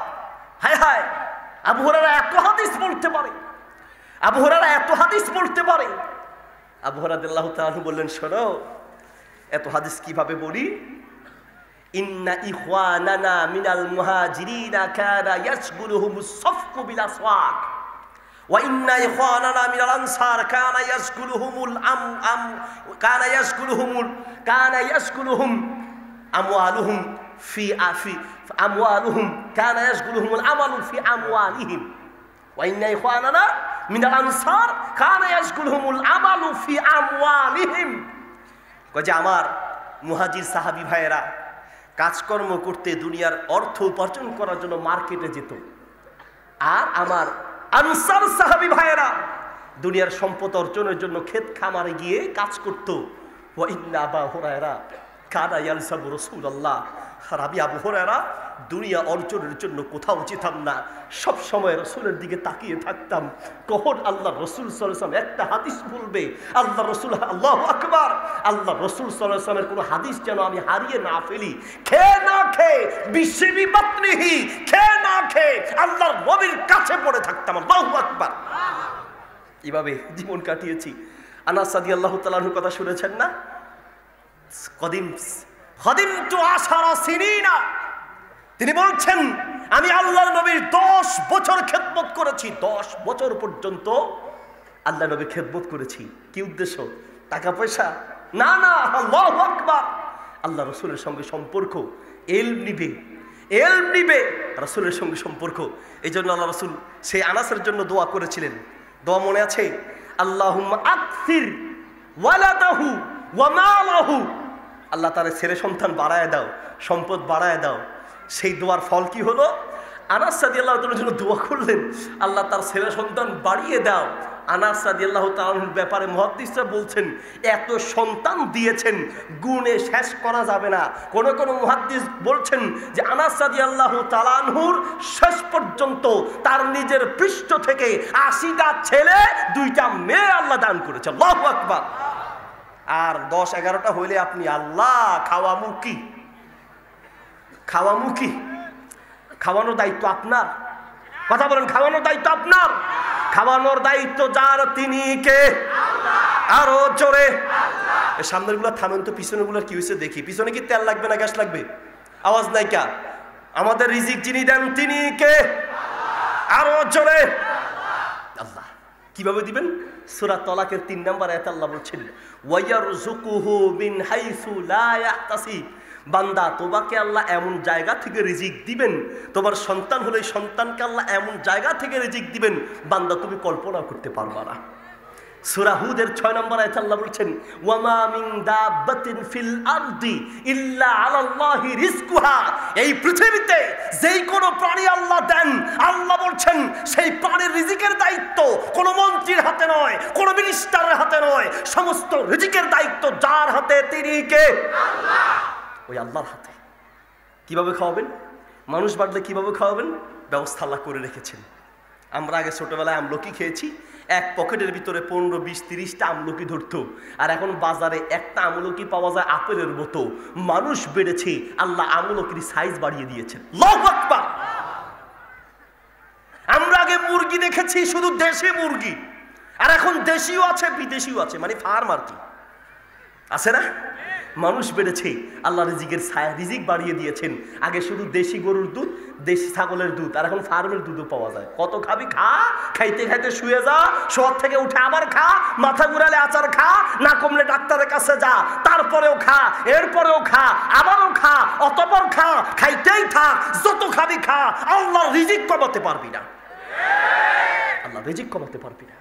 হায় হায়, আবু হুরায়রা এত হাদিস বলতে পারে, আবু হুরায়রা এত হাদিস বলতে পারে। আবু হুরায়রা রাদিয়াল্লাহু তাআলা আনহু বললেন, শোনো এত হাদিস কিভাবে বলি? ইন্না ইখওয়ানানা মিনাল মুহাজিরিনা কানা ইয়াশগুলুহুমুস সাফকু বিল আসওয়াক ওয়া ইন্না ইখওয়ানানা মিনাল আনসার কানা ইয়াশগুলুহুম আমওয়ালুহুম ফি আমওয়ালুহুম কানা ইয়াশগুলুহুমুল আমালু ফি আমওয়ালিহিম ওয়া ইন্না ইখওয়ানানা মিনাল আনসার কানা ইয়াশগুলুহুমুল আমালু ফি আমওয়ালিহিম। কয় যে আমার মুহাজির সাহাবী ভাইয়েরা কাজকর্ম করতে দুনিয়ার অর্থ উপার্জন করার জন্য মার্কেটে যেত, আর আমার আনসার সাহাবী ভাইয়েরা দুনিয়ার সম্পদ অর্জনের জন্য ক্ষেত খামারে গিয়ে কাজ করত। ওয়া ইন্না আবা হুরায়রা কানা ইয়ালসাবু রাসূলুল্লাহ, আর আমি আবু হুরায়রা দুনিয়া অর্জনের জন্য কোথাও যেতাম না, সব সময় রসুলের দিকে তাকিয়ে থাকতাম কখন আল্লাহ রসুল সাল্লাল্লাহু আলাইহি ওয়াসাল্লাম একটা হাদিস বলবে। আল্লাহ রসুল, আল্লাহু আকবার, আল্লাহ রসুল সাল্লাল্লাহু আলাইহি ওয়াসাল্লামের কোনো হাদিস যেন আমি হারিয়ে না ফেলি। খেয়ে না খেয়ে বিশিবি বাতনিহি, খেয়ে না খেয়ে আল্লাহর নবীর কাছে পড়ে থাকতাম। আল্লাহু আকবার। এভাবে জীবন কাটিয়েছি। আনাস রাদিয়াল্লাহু তাআলা আনহুর কথা শুনেছেন না? খাদিমতু আশারা সিনিনা, তিনি বলছেন আমি আল্লাহর নবীর 10 বছর খেদমত করেছি। 10 বছর পর্যন্ত আল্লাহ নবীর খেদমত করেছি। কি উদ্দেশ্য? টাকা পয়সা না, না, আল্লাহু আকবার, আল্লাহ রসুলের সঙ্গে সম্পর্ক, ইলম নিবে রসুলের সঙ্গে সম্পর্ক। এই জন্য আল্লাহ রসুল সেই আনাসের জন্য দোয়া করেছিলেন। দোয়া মনে আছে? আল্লাহুম্মা আকসির ওয়ালাদাহু ওয়া মালাহু, আল্লাহ তার ছেলে সন্তান বাড়ায় দাও, সম্পদ বাড়ায় দাও। সেই দোয়ার ফল কি হলো? আনাস রাদিয়াল্লাহু তাআলার জন্য দোয়া করলেন, আল্লাহ তার ছেলে সন্তান বাড়িয়ে দাও। আনাস রাদিয়াল্লাহু তাআলার ব্যাপারে মুহাদ্দিসরা বলছেন এত সন্তান দিয়েছেন গুণে শেষ করা যাবে না। কোন কোন মুহাদ্দিস বলছেন যে আনাস রাদিয়াল্লাহু তাআলা আনহুর শেষ পর্যন্ত তার নিজের পৃষ্ঠ থেকে 80টা ছেলে 2টা মেয়ে আল্লাহ দান করেছে। আল্লাহু আকবার। আর 10-11টা হইলে আপনি আল্লাহ খাওয়ামুখী, খাওয়ানোর দায়িত্ব আপনার। কথা বলেন, খাওয়ানোর দায়িত্ব আপনার। খাওয়ানোর দায়িত্ব যার তিনি কে? আরো জোরে। সামনের গুলা থামেন তো, পিছনে গুলা কি হয়েছে দেখি। পিছনে কি তেল লাগবে না গ্যাস লাগবে? আওয়াজ নাই কা? আমাদের রিজিক যিনি দেন তিনি কে? আরো জোরে। আল্লাহ। কিভাবে দিবেন? সূরা তালাকের 3 নম্বর আয়াতে আল্লাহ বলছেন ওয়ায়ারযুকুহু মিন হাইসু লা ইয়াহতাসিব, বান্দা তোমাকে আল্লাহ এমন জায়গা থেকে রিজিক দিবেন, তোমার সন্তান হলে সন্তানকে আল্লাহ এমন জায়গা থেকে রিজিক দিবেন বান্দা তুমি কল্পনা করতে পারবা না। সূরা হুদের 6 নম্বর আয়াতে আল্লাহ বলছেন ওয়ামা মিন দাব্বাতিন ফিল আরদি ইল্লা আলাল্লাহি রিজকুহা, এই পৃথিবীতে যেই কোনো প্রাণী আল্লাহ দেন, আল্লাহ বলছেন সেই প্রাণীর রিজিকের দায়িত্ব কোনো মন্ত্রীর হাতে নয়, কোনো মিনিস্টারের হাতে নয়, সমস্ত রিজিকের দায়িত্ব যার হাতে তিনি কে? আল্লাহ। ওই আল্লাহর হাতে। কিভাবে খাওয়াবেন? মানুষ বাড়লে কিভাবে খাওয়াবেন? ব্যবস্থা আল্লাহ করে রেখেছেন। আমরা আগে ছোটবেলায় আমলকি খেয়েছি, এক পকেটের ভিতরে 15, 20, 30টা আমলকি ধরতো, আর এখন বাজারে একটা আমলকি পাওয়া যায় আপেলের মতো। মানুষ বেড়েছে, আল্লাহ আমলকির সাইজ বাড়িয়ে দিয়েছেন। আল্লাহু আকবার। আমরা আগে মুরগি দেখেছি শুধু দেশি মুরগি, আর এখন দেশিও আছে বিদেশিও আছে, মানে ফার্ম আর কি আছে না? মানুষ বেড়েছে, আল্লাহ রিজিক বাড়িয়ে দিয়েছেন। আগে শুধু দেশি গরুর দুধ, দেশি ছাগলের দুধ, আর এখন ফার্মের দুধও পাওয়া যায়। কত খাবি খা, খাইতে খাইতে শুয়ে যা, শোয়ার থেকে উঠে আবার খা, মাথা ঘুরালে আচার খা, না কমলে ডাক্তারের কাছে যা, তারপরেও খা, এরপরেও খা, আবারও খা, অতঃপর খা, খাইতেই থাক, যত খাবি খা। আল্লাহ রিজিক কমাতে পারবি না, আল্লাহ রিজিক কমাতে পারবি না।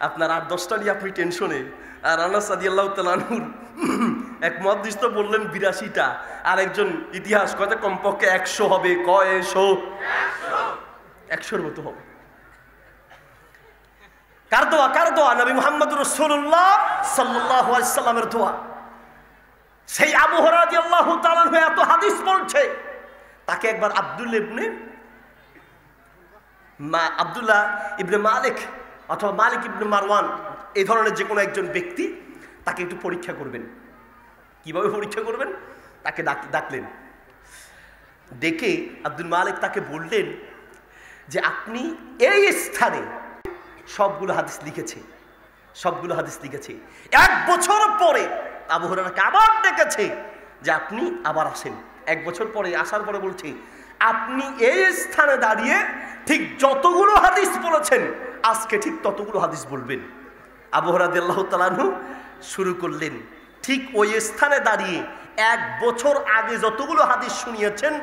আপনার 8-10টা নিয়ে আপনি টেনশনে। আর আনাস রাদিয়াল্লাহু তাআলা আনহুর এক মুহাদ্দিস তো বললেন 82টা, আর একজন ইতিহাস কয়টা কমপক্ষে 100 হবে। কয়শো? 100-100-এর মতো হবে। কার দোয়া? কার দোয়া? নবী মুহাম্মদ রাসূলুল্লাহ সাল্লাল্লাহু আলাইহি সাল্লামের দোয়া। সেই আবু হুরায়রা রাদিয়াল্লাহু তাআলা আনহু এত হাদিস বলছে, তাকে একবার আব্দুল্লাহ ইবনে মালিক অথবা মালিক ইবনে মারওয়ান, এই ধরনের যে কোনো একজন ব্যক্তি, তাকে একটু পরীক্ষা করবেন। কিভাবে পরীক্ষা করবেন? তাকে ডাকলেন, ডেকে আব্দুল মালিক তাকে বললেন যে আপনি এই স্থানে সবগুলো হাদিস লিখেছে। 1 বছর পরে আবু হুরায়রাকে আবার ডেকেছে যে আপনি আবার আসেন। 1 বছর পরে আসার পরে বলছে আপনি এই স্থানে দাঁড়িয়ে ঠিক যতগুলো হাদিস বলেছেন আজকে ঠিক ততগুলো হাদিস বলবেন। আবু হুরায়রা রাদিয়াল্লাহু তাআলা আনহু শুরু করলেন ঠিক ওই স্থানে দাঁড়িয়ে 1 বছর আগে যতগুলো হাদিস শুনিয়েছেন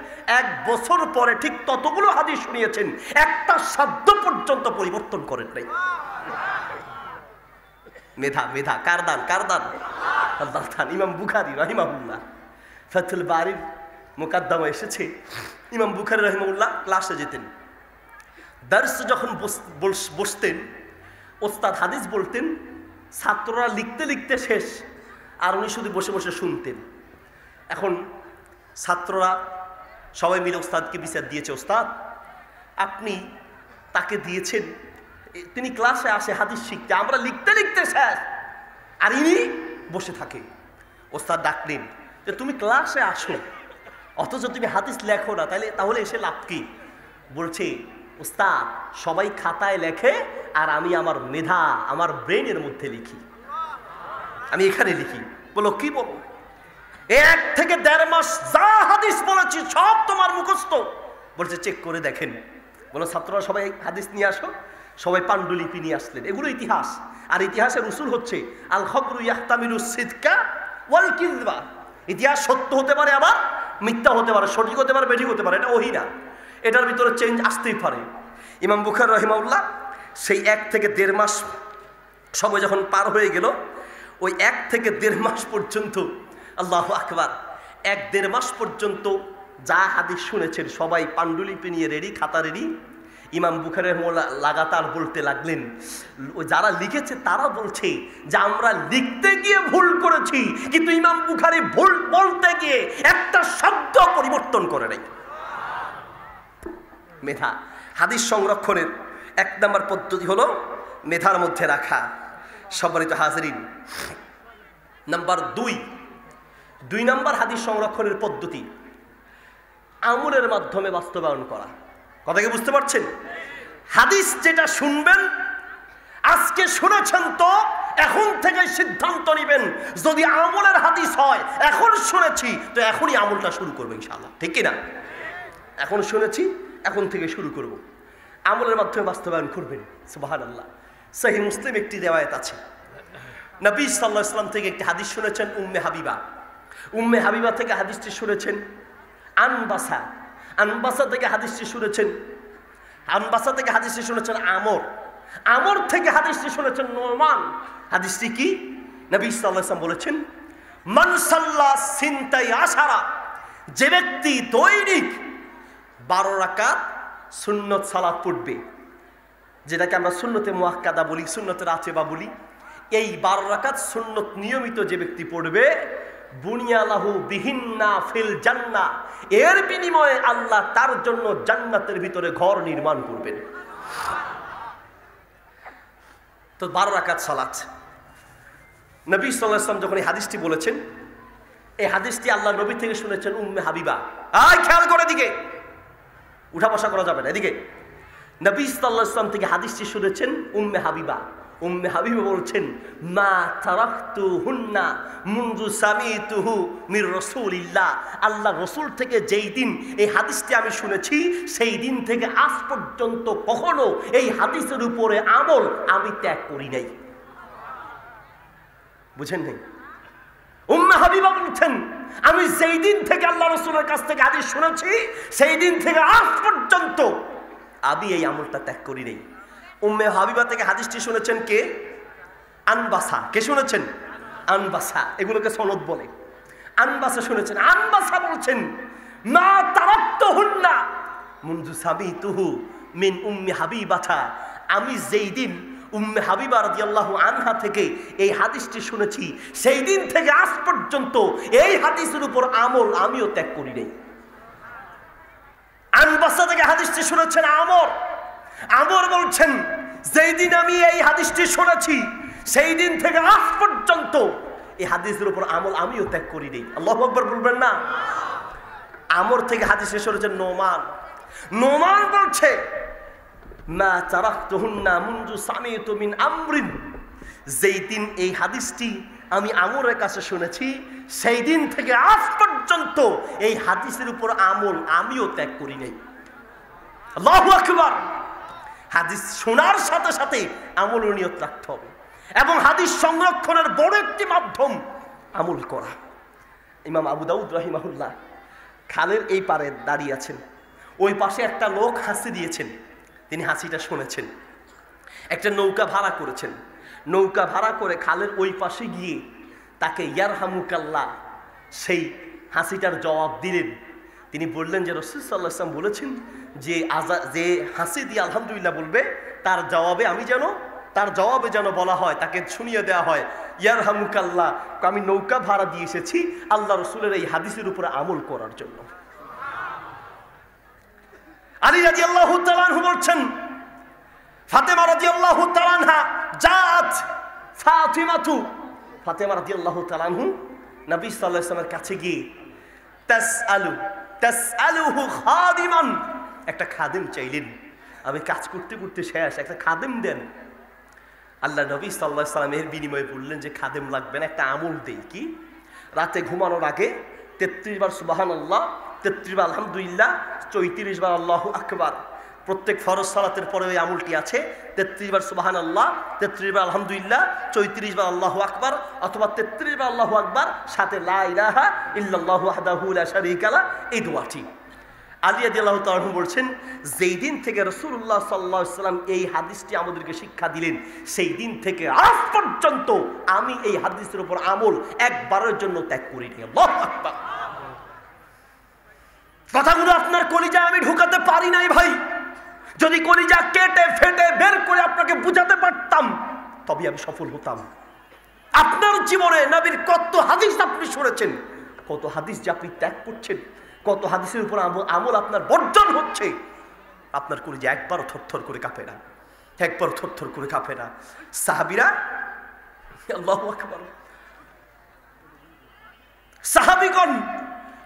1 বছর পরে ঠিক ততগুলো হাদিস শুনিয়েছেন, একটা শব্দ পর্যন্ত পরিবর্তন করেন নাই। মেধা মেধা কার দান? কার দান? আল্লাহ দান। ইমাম বুখারী রাহিমাহুল্লাহ ফাতুল বারির মুকাদ্দমা এসেছে, ইমাম বুখারী রাহিমাহুল্লাহ ক্লাসে যেতেন, দার্স যখন বসতেন ওস্তাদ হাদিস বলতেন, ছাত্ররা লিখতে লিখতে শেষ আর উনি শুধু বসে বসে শুনতেন। এখন ছাত্ররা সবাই মিলে ওস্তাদকে বিচার দিয়েছে, ওস্তাদ আপনি তাকে দিয়েছেন, তিনি ক্লাসে আসে হাদিস শিখতে, আমরা লিখতে লিখতে শেষ আর ইনি বসে থাকে। ওস্তাদ ডাকলেন যে তুমি ক্লাসে আসো অথচ তুমি হাদিস লেখো না, তাহলে এসে লাভ কি? বলছে ওস্তাদ সবাই খাতায় লেখে আর আমি আমার মেধা আমার ব্রেনের মধ্যে লিখি, আমি এখানে লিখি। বলো কি বলো? 1 থেকে 1.5 মাস যা হাদিস বলেছি সব তোমার মুখস্থ। বলছে চেক করে দেখেন। বলো ছাত্ররা সবাই হাদিস নিয়ে আসো, সবাই পাণ্ডুলিপি নিয়ে আসলেন। এগুলো ইতিহাস, আর ইতিহাসের উসুল হচ্ছে আল খবরু ইয়াহতামিলুস সিদকা ওয়াল কিযবা। ইতিহাস সত্য হতে পারে আবার মিথ্যা হতে পারে, সঠিক হতে পারে বেঠিক হতে পারে, এটা ওহী না, এটার ভিতরে চেঞ্জ আসতেই পারে। ইমাম বুখারী রাহিমাহুল্লাহ সেই 1 থেকে 1.5 মাস সময় যখন পার হয়ে গেল, ওই 1 থেকে 1.5 মাস পর্যন্ত, আল্লাহু আকবার, 1-1.5 মাস পর্যন্ত যা হাদিস শুনেছেন সবাই পাণ্ডুলিপি নিয়ে রেডি, খাতা রেডি। ইমাম বুখারী রাহিমাহুল্লাহ লাগাতার বলতে লাগলেন, যারা লিখেছে তারা বলছে যে আমরা লিখতে গিয়ে ভুল করেছি, কিন্তু ইমাম বুখারী ভুল বলতে গিয়ে একটা শব্দ পরিবর্তন করে নাই। মেধা। হাদিস সংরক্ষণের 1 নম্বর পদ্ধতি হলো মেধার মধ্যে রাখা। সম্মানিত হাজিরিন, নাম্বার 2 নম্বর হাদিস সংরক্ষণের পদ্ধতি আমলের মাধ্যমে বাস্তবায়ন করা। কথা কি বুঝতে পারছেন? হাদিস যেটা শুনবেন, আজকে শুনেছেন তো এখন থেকে সিদ্ধান্ত নেবেন, যদি আমলের হাদিস হয় এখন শুনেছি তো এখনই আমলটা শুরু করবো ইনশাআল্লাহ, ঠিক কি না? এখন শুনেছি এখন থেকে শুরু করব, আমলের মাধ্যমে বাস্তবায়ন করবেন। সুবহানাল্লাহ। সহিহ মুসলিম একটি রিওয়ায়াত আছে, নবী সাল্লাল্লাহু আলাইহি ওয়াসাল্লাম থেকে একটি হাদিস শুনেছেন উম্মে হাবিবা। উম্মে হাবিবা থেকে হাদিসটি শুনেছেন আনবাসা। আনবাসা থেকে হাদিসটি শুনেছেন আমর। আমর থেকে হাদিসটি শুনেছেন নোমান। হাদিসটি কি? নবী সাল্লাল্লাহু আলাইহি ওয়াসাল্লাম বলেছেন মান সাল্লা সিনতাই আশারা, যে ব্যক্তি দৈনিক 12 রাকাত সুন্নত সালাত পড়বে, যেটাকে আমরা সুন্নতে মুআক্কাদা বলি, সুন্নতে রাতিবা বলি, এই 12 রাকাত সুন্নত নিয়মিত যে ব্যক্তি পড়বে, বুনিয়ালাহু বিহিন্না ফিল জান্নাহ, এর বিনিময়ে আল্লাহ তার জন্য জান্নাতের ভিতরে ঘর নির্মাণ করবেন। তো 12 রাকাত সালাত নবী সাল্লাল্লাহু আলাইহি ওয়াসাল্লাম যখন এই হাদিসটি বলেছেন, এই হাদিসটি আল্লাহ নবী থেকে শুনেছেন উম্মে হাবিবা। খেয়াল করে দিকে, উঠা বসা করা যাবে না, এদিকে। নবী সাল্লাল্লাহু আলাইহি ওয়াসাল্লাম থেকে হাদিসটি শুনেছেন উম্মে হাবিবা। উম্মে হাবিবা বলছেন মা তারাকতুহুন্না মুনযু সামিতুহু মির রাসূলিল্লাহ, আল্লাহ রাসূল থেকে যেই দিন এই হাদিসটি আমি শুনেছি সেই দিন থেকে আজ পর্যন্ত কখনো এই হাদিসের উপরে আমল আমি ত্যাগ করি নাই। বুঝেন নাই? উম্মে হাবিবা বলছেন আমি যেই দিন থেকে আল্লাহ রাসূলের কাছ থেকে হাদিস শুনেছি সেই দিন থেকে আজ পর্যন্ত আমি এই আমলটা ত্যাগ করি নাই। উম্মে হাবিবা থেকে হাদিসটি শুনেছেন কে? আনবাসা। কে শুনেছেন? আনবাসা। এগুলোকে সনদ বলে। আনবাসা শুনেছেন। আনবাসা বলছেন মা তারাকতুহুন্না মুনযু সামিতুহু মিন উম্মি হাবিবাতা, আমি যেই দিন উম্মে হাবিবা রাদিয়াল্লাহু আনহা থেকে এই হাদিসটি শুনেছি সেই দিন থেকে আজ পর্যন্ত এই হাদিসের উপর আমল আমিও ত্যাগ করি নাই। আনবাসা থেকে হাদিসটি শুনেছেন আমর। আমর বলছেন যেই দিন আমি এই হাদিসটি শুনেছি সেই দিন থেকে আজ পর্যন্ত এই হাদিসের উপর আমল আমিও ত্যাগ করি নাই। আল্লাহু আকবার বলবেন না? আমর থেকে হাদিসটি শুনেছেন নোমান। নোমান বলছে মা তারাকতুহুন্না মুনযু সামিতু মিন আমরিন, যেই দিন এই হাদিসটি আমি আমরের কাছে শুনেছি সেই দিন থেকে আজ পর্যন্ত এই হাদিসের উপর আমল আমিও ত্যাগ করি নাই। আল্লাহু আকবার। হাদিস শোনার সাথে সাথে আমল নিয়ত রাখতে হবে, এবং হাদিস সংরক্ষণের বড় একটি মাধ্যম আমল করা। ইমাম আবু দাউদ রাহিমাহুল্লাহ খালের এই পারে দাঁড়িয়ে আছেন, ওই পাশে একটা লোক হাসি দিয়েছেন, তিনি হাসিটা শুনেছেন। একটা নৌকা ভাড়া করেছেন, নৌকা ভাড়া করে খালের ওই পাশে গিয়ে তাকে ইয়ারহামুকাল্লাহ সেই হাসিটার জবাব দিলেন। তিনি বললেন যে রাসূল সাল্লাল্লাহু আলাইহি ওয়াসাল্লাম বলেছেন যে হাসি দিয়ে আলহামদুলিল্লাহ বলবে, তার জবাবে যেন বলা হয়, তাকে শুনিয়ে দেওয়া হয়, ইয়ারহামুকাল্লাহ, আমি নৌকা ভাড়া দিয়ে এসেছি আল্লাহ রসুলের এই হাদিসের উপরে আমল করার জন্য। আলী রাদিয়াল্লাহু তাআলা আনহু বলছেন, ফাতেমা রাদিয়াল্লাহু তাআলা আনহা জাত ফাতেমা রাদিয়াল্লাহু তাআলা আনহু নবী সাল্লাল্লাহু আলাইহি ওয়াসাল্লামের কাছে গিয়ে তাসআলুহু খাদিমান, একটা খাদেম চাইলেন, আমি কাজ করতে করতে শেষ, একটা খাদেম দেন। আল্লাহ নবী সাল্লাল্লাহু আলাইহি ওয়াসাল্লাম এর বিনিময়ে বললেন যে খাদেম লাগবে না, একটা আমল দেই। কি? রাতে ঘুমানোর আগে 33 বার সুবহানাল্লাহ, 33 বার আলহামদুলিল্লাহ, 34 বার আল্লাহু আকবার। প্রত্যেক ফরজ সালাতের পরে ওই আমলটি আছে, 33 বার সুবহানাল্লাহ, 33 বার আলহামদুলিল্লাহ, 34 বার আল্লাহু আকবার, অথবা 33 বার আল্লাহু আকবার সাথে লা ইলাহা ইল্লাল্লাহু ওয়াহদাহু লা শারীকা লা, এই দোয়াটি। আলী রাদিয়াল্লাহু তাআলা আনহু বলছেন, যেই দিন থেকে রাসূলুল্লাহ সাল্লাল্লাহু আলাইহি ওয়াসাল্লাম এই হাদিসটি আমাদেরকে শিক্ষা দিলেন, সেই দিন থেকে আজ পর্যন্ত আমি এই হাদিসের উপর আমল একবারের জন্য ত্যাগ করিনি। আল্লাহু আকবার। কথাগুলো আপনার কলিজায় আমি ঢুকাতে পারি নাই ভাই। যদি কলিজা কেটে ফেটে বের করে আপনাকে বুঝাতে পারতাম তবে আমি সফল হতাম। আপনার জীবনে নবীর কত হাদিস আপনি শুনেছেন, কত হাদিস যে আপনি ত্যাগ করছেন, কত হাদিসের উপর আমল আপনার বর্জন হচ্ছে, আপনার কলিজা একবারও থরথর করে কাঁপে না, একবার থরথর করে কাঁপে না। সাহাবীরা, আল্লাহু আকবার, সাহাবীগণ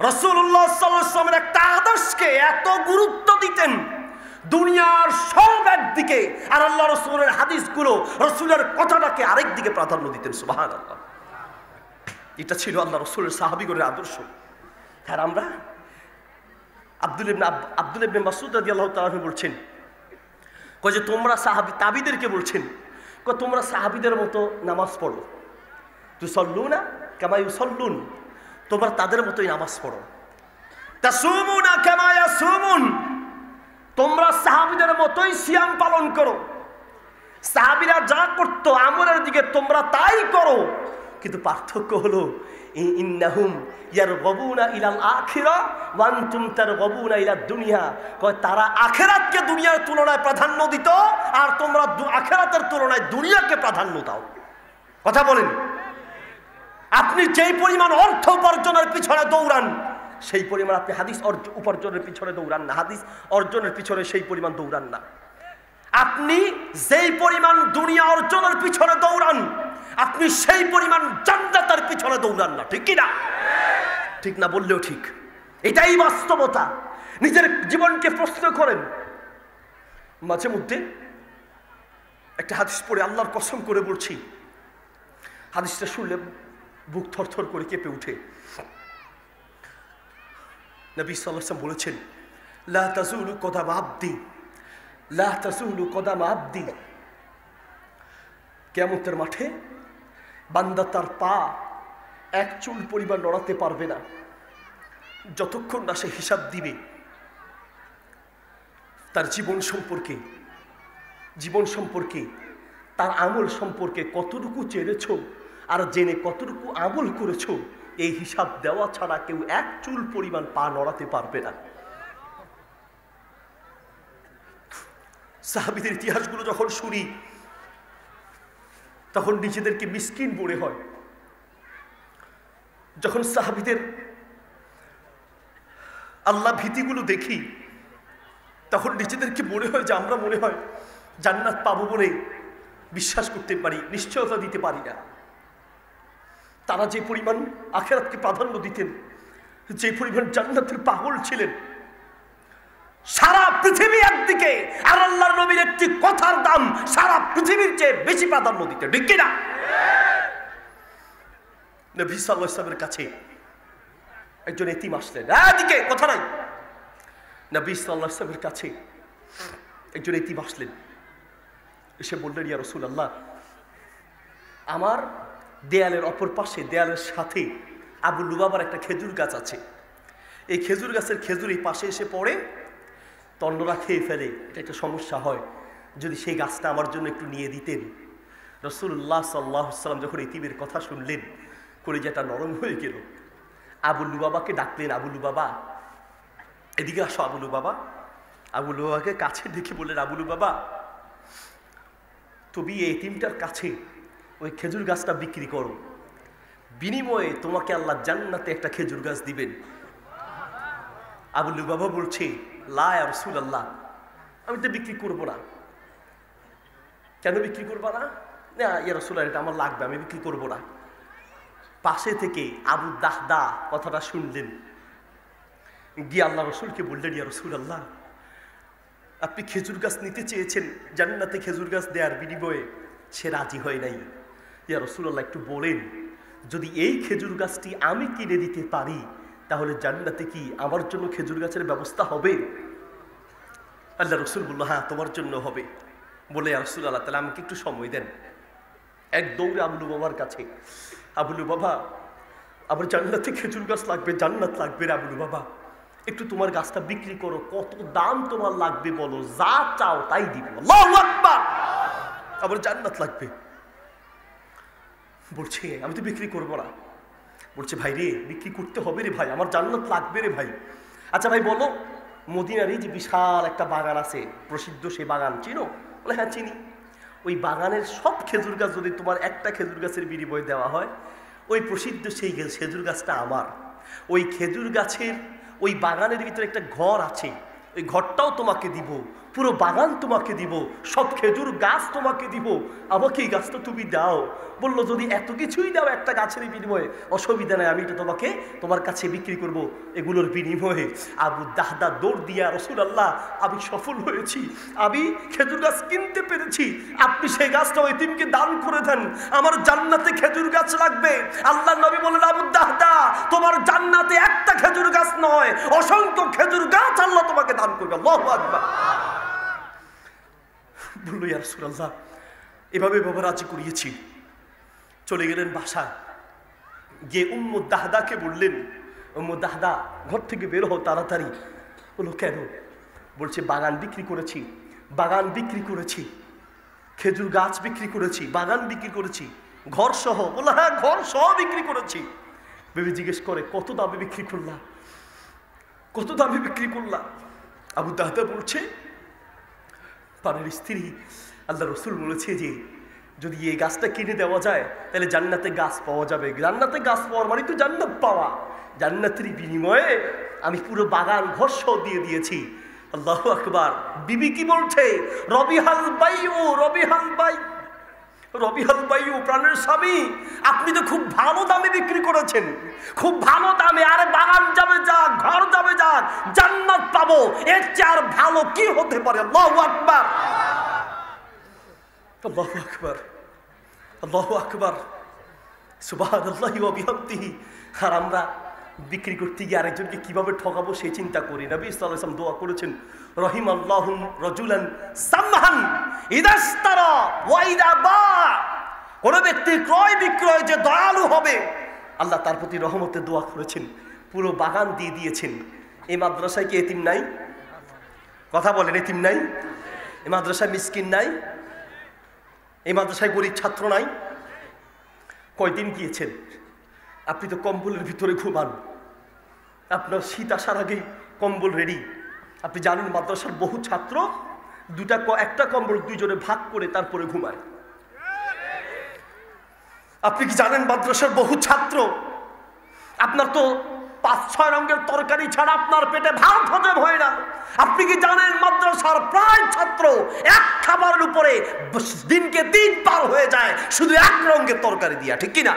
রাসূলুল্লাহ সাল্লাল্লাহু আলাইহি ওয়াসাল্লামের একটা আদর্শকে এত গুরুত্ব দিতেন, দুনিয়ার সব একদিকে আর আল্লাহ রাসূলের হাদিসগুলো, রাসূলের কথাটাকে আরেক দিকে প্রাধান্য দিতেন। সুবহানাল্লাহ। এটা ছিল আল্লাহ রাসূলের সাহাবীগণের আদর্শ। আর আমরা আব্দুল ইবনে মাসউদ রাদিয়াল্লাহু তাআলা বলছেন, কয় যে তোমরা সাহাবী, তাবিদেরকে বলছেন, কয় তোমরা সাহাবীদের মতো নামাজ পড়ো, তুসাল্লুনা কামা ইউসাল্লুন, তোমরা তাদের মতোই নামাজ পড়ো, তাসুমুনা কামা ইয়াসুমুন, তোমরা সাহাবীদের মতোই সিয়াম পালন করো। সাহাবীরা যা করতো আমলের দিকে তোমরা তাই করো, কিন্তু পার্থক্য হলো ইন্নাহুম ইয়ারগাবুনা ইলাল আখিরা ওয়া আনতুম তারগাবুনা ইলাদ দুনিয়া। কয় তারা আখিরাতকে দুনিয়ার তুলনায় প্রাধান্য দিত, আর তোমরা আখিরাতের তুলনায় দুনিয়াকে প্রাধান্য দাও। কথা বলেন। আপনি যেই পরিমাণ অর্থ উপার্জনের পিছনে দৌড়ান, সেই পরিমাণ আপনি হাদিস উপার্জনের পিছনে দৌড়ান না, হাদিস অর্জনের পিছনে সেই পরিমাণ দৌড়ান না। আপনি যেই পরিমাণ দুনিয়া অর্জনের পিছনে দৌড়ান, আপনি সেই পরিমাণ জান্নাতের পিছনে দৌড়ান না। ঠিক কি না? ঠিক না বললেও ঠিক, এটাই বাস্তবতা। নিজের জীবনকে প্রশ্ন করেন। মাঝে মধ্যে একটা হাদিস পড়ে আল্লাহর কসম করে বলছি, হাদিসটা শুনলে বুক থরথর করে কেঁপে উঠে। নবী সাল্লাল্লাহু আলাইহি ওয়াসাল্লাম বলেছেন, লা তাজুলু কদাম আবদি, লা তাজুলু কদাম আবদি, কিয়ামতের মাঠে বান্দা তার পা এক চুল পরিমাণ নড়াতে পারবে না যতক্ষণ না সে হিসাব দিবে তার জীবন সম্পর্কে, তার আমল সম্পর্কে, কতটুকু জেনেছ আর জেনে কতটুকু আমল করেছ, এই হিসাব দেওয়া ছাড়া কেউ এক চুল পরিমাণ পা নড়াতে পারবে না। সাহাবীদের ইতিহাসগুলো যখন শুনি তখন নিজেদেরকে মিসকিন মনে হয়। যখন সাহাবীদের আল্লাহ ভীতিগুলো দেখি তখন নিজেদেরকে মনে হয় যে আমরা মনে হয় জান্নাত পাবো বলে বিশ্বাস করতে পারি, নিশ্চয়তা দিতে পারি না। তারা যে পরিমাণ আখিরাতকে প্রাধান্য দিতেন, যে পরিমাণ জান্নাতের পাগল ছিলেন, সারা পৃথিবী একদিকে আর আল্লাহর নবীর একটি কথার দাম সারা পৃথিবীর চেয়ে বেশি প্রাধান্য দিতেন। ঠিক কিনা? নবী সাল্লাল্লাহু আলাইহি ওয়াসাল্লামের কাছে একজন এতিম আসলেন, এদিকে কথা নাই। নবী সাল্লাল্লাহু আলাইহি ওয়াসাল্লামের কাছে একজন এতিম আসলেন, এসে বললেন, ইয়া রাসূলুল্লাহ, আমার দেয়ালের অপর পাশে, দেয়ালের সাথে আবু লুবাবার একটা খেজুর গাছ আছে। এই খেজুর গাছের খেজুর এই পাশে এসে পড়ে, তন্ডরা খেয়ে ফেলে। এটা একটা সমস্যা হয়। যদি সেই গাছটা আমার জন্য একটু নিয়ে দিতেন। রাসূলুল্লাহ সাল্লাল্লাহু আলাইহি ওয়াসাল্লাম যখন ইতিমের কথা শুনলেন, কলিজাটা নরম হয়ে গেল। আবু লুবাবাকে ডাকলেন, আবু লুবাবা এদিকে আসো। আবু লুবাবা আবু লুবাবাকে কাছে ডেকে বললেন, আবু লুবাবা তুমি এই এতিমটার কাছে ওই খেজুর গাছটা বিক্রি করো, বিনিময়ে তোমাকে আল্লাহ জান্নাতে একটা খেজুর গাছ দিবেন। আবু লুবাবা বলছে, লা ইয়া রাসূলুল্লাহ, আমি তো বিক্রি করবো না। কেন বিক্রি করবো না? না ইয়া রাসূলুল্লাহ, এটা আমার লাগবে, আমি বিক্রি করবো না। পাশে থেকে আবু দাহদা কথাটা শুনলেন, গিয়ে আল্লাহ রসুলকে বললেন, ইয়া রাসূলুল্লাহ, আপনি খেজুর গাছ নিতে চেয়েছেন, জান্নাতে খেজুর গাছ দেওয়ার বিনিময়ে সে রাজি হয় নাই। ইয়া রাসূলুল্লাহ, একটু বলেন, যদি এই খেজুর গাছটি আমি কিনে দিতে পারি, তাহলে জান্নাতে কি আমার জন্য খেজুর গাছের ব্যবস্থা হবে? আল্লাহ রসুল বলল, হ্যাঁ তোমার জন্য হবে। বলে, ইয়া রাসূলুল্লাহ, তাহলে আমাকে একটু সময় দেন। এক দৌড়ে আবু লুবাবার কাছে, আবু লুবাবা, আমার জান্নাতে খেজুর গাছ লাগবে, জান্নাত লাগবে রে আবু লুবাবা, একটু তোমার গাছটা বিক্রি করো, কত দাম তোমার লাগবে বলো, যা চাও তাই দিব। আল্লাহু আকবার, আমার জান্নাত লাগবে। বলছে, আমি তো বিক্রি করবো না। বলছে, ভাই রে, বিক্রি করতে হবে রে ভাই, আমার জান্নাত লাগবে রে ভাই। আচ্ছা ভাই বলো, মদিনারই যে বিশাল একটা বাগান আছে, প্রসিদ্ধ সেই বাগান চিনো? বলে, হ্যাঁ চিনি। ওই বাগানের সব খেজুর গাছ যদি তোমার একটা খেজুর গাছের বিনিময়ে দেওয়া হয়, ওই প্রসিদ্ধ সেই খেজুর গাছটা আমার। ওই খেজুর গাছের ওই বাগানের ভিতরে একটা ঘর আছে, ওই ঘরটাও তোমাকে দিব, পুরো বাগান তোমাকে দিব, সব খেজুর গাছ তোমাকে দিব, আমাকে এই গাছটা তুমি দাও। বললো, যদি এত কিছুই দাও একটা গাছের বিনিময়ে, অসুবিধা নাই, আমি এটা তোমাকে তোমার কাছে বিক্রি করব এগুলোর বিনিময়ে। আবু দাহদা দৌড় দিয়া, রাসূলুল্লাহ, আমি সফল হয়েছি, আমি খেজুর গাছ কিনতে পেরেছি, আপনি সেই গাছটা ওই এতিমকে দান করে দেন, আমার জান্নাতে খেজুর গাছ লাগবে। আল্লাহর নবী বললেন, আবু দাহদা, তোমার জান্নাতে একটা খেজুর গাছ নয়, অসংখ্য খেজুর গাছ আল্লাহ তোমাকে দান করবে। আল্লাহু আকবার। বললো, ইয়া রাসূলুল্লাহ, এভাবে বাবা রাজি করিয়েছি। চলে গেলেন বাসায়, গিয়ে উম্মু দাহদাকে বললেন, উম্মু দাহদা, ঘর থেকে বের হও তাড়াতাড়ি। বললো, কেন? বলছে, বাগান বিক্রি করেছি, বাগান বিক্রি করেছি, খেজুর গাছ বিক্রি করেছি, বাগান বিক্রি করেছি, ঘর সহ। বললো, হ্যাঁ ঘর সহ বিক্রি করেছি। বেবি জিজ্ঞেস করে, কত দামে বিক্রি করলা? কত দামে বিক্রি করলা? আবু দাহদা বলছে, পানের স্ত্রী, আল্লাহ রসুল বলেছে যে যদি এই গাছটা কিনে দেওয়া যায়, তাহলে জান্নাতে গাছ পাওয়া যাবে। জান্নাতে গাছ পাওয়ার মানে তো জান্নাত পাওয়া। জান্নাতের বিনিময়ে আমি পুরো বাগান ঘর সহ দিয়ে দিয়েছি। আল্লাহু আকবার। বিবি কি বলছে? রবিহাল বাইউ, রবিহাল বাই, রবিহাল বাইউ, প্রাণের স্বামী, আপনি তো খুব ভালো দামে বিক্রি করেছেন, খুব ভালো দামে। আরে বাগান যাবে যাক, ঘর যাবে যাক, জান্নাত পাবো, এর চেয়ে আর ভালো কি হতে পারে? আল্লাহু আকবার, আল্লাহু আকবার, আল্লাহু আকবার, সুবহানাল্লাহি ওয়া বিহামদিহি। আর আমরা বিক্রি করতে গিয়ে আরেকজনকে কিভাবে ঠকাবো সেই চিন্তা করি। নবী সাল্লাল্লাহু আলাইহি ওয়াসাল্লাম দোয়া করেছেন, রহিমাল্লাহু রাজুলান সামহান ইদাশতারা ওয়া ইদা বা। কোন ব্যক্তি ক্রয় বিক্রয় যে দয়ালু হবে, আল্লাহ তার প্রতি রহমতের দোয়া করেছেন, পুরো বাগান দিয়ে দিয়েছেন। এই মাদ্রাসায় কি এতিম নাই? কথা বলেন, এতিম নাই? এই মাদ্রাসায় মিসকিন নাই? এই মাদ্রাসায় গরিব ছাত্র নাই? কয়দিন গিয়েছেন? আপনি তো কম্বলের ভিতরে ঘুমান, আপনার শীত আসার আগেই কম্বল রেডি। আপনি জানেন মাদ্রাসার বহু ছাত্র একটা কম্বল দুইজনে ভাগ করে তারপরে ঘুমায়। আপনি কি জানেন মাদ্রাসার বহু ছাত্র, আপনার তো 5-6 রঙের তরকারি ছাড়া আপনার পেটে ভাত হজম হয় না। আপনি কি জানেন মাদ্রাসার প্রায় ছাত্র এক খাবারের উপরে দিনকে 3 পার হয়ে যায় শুধু এক রঙের তরকারি দিয়া, ঠিক কিনা?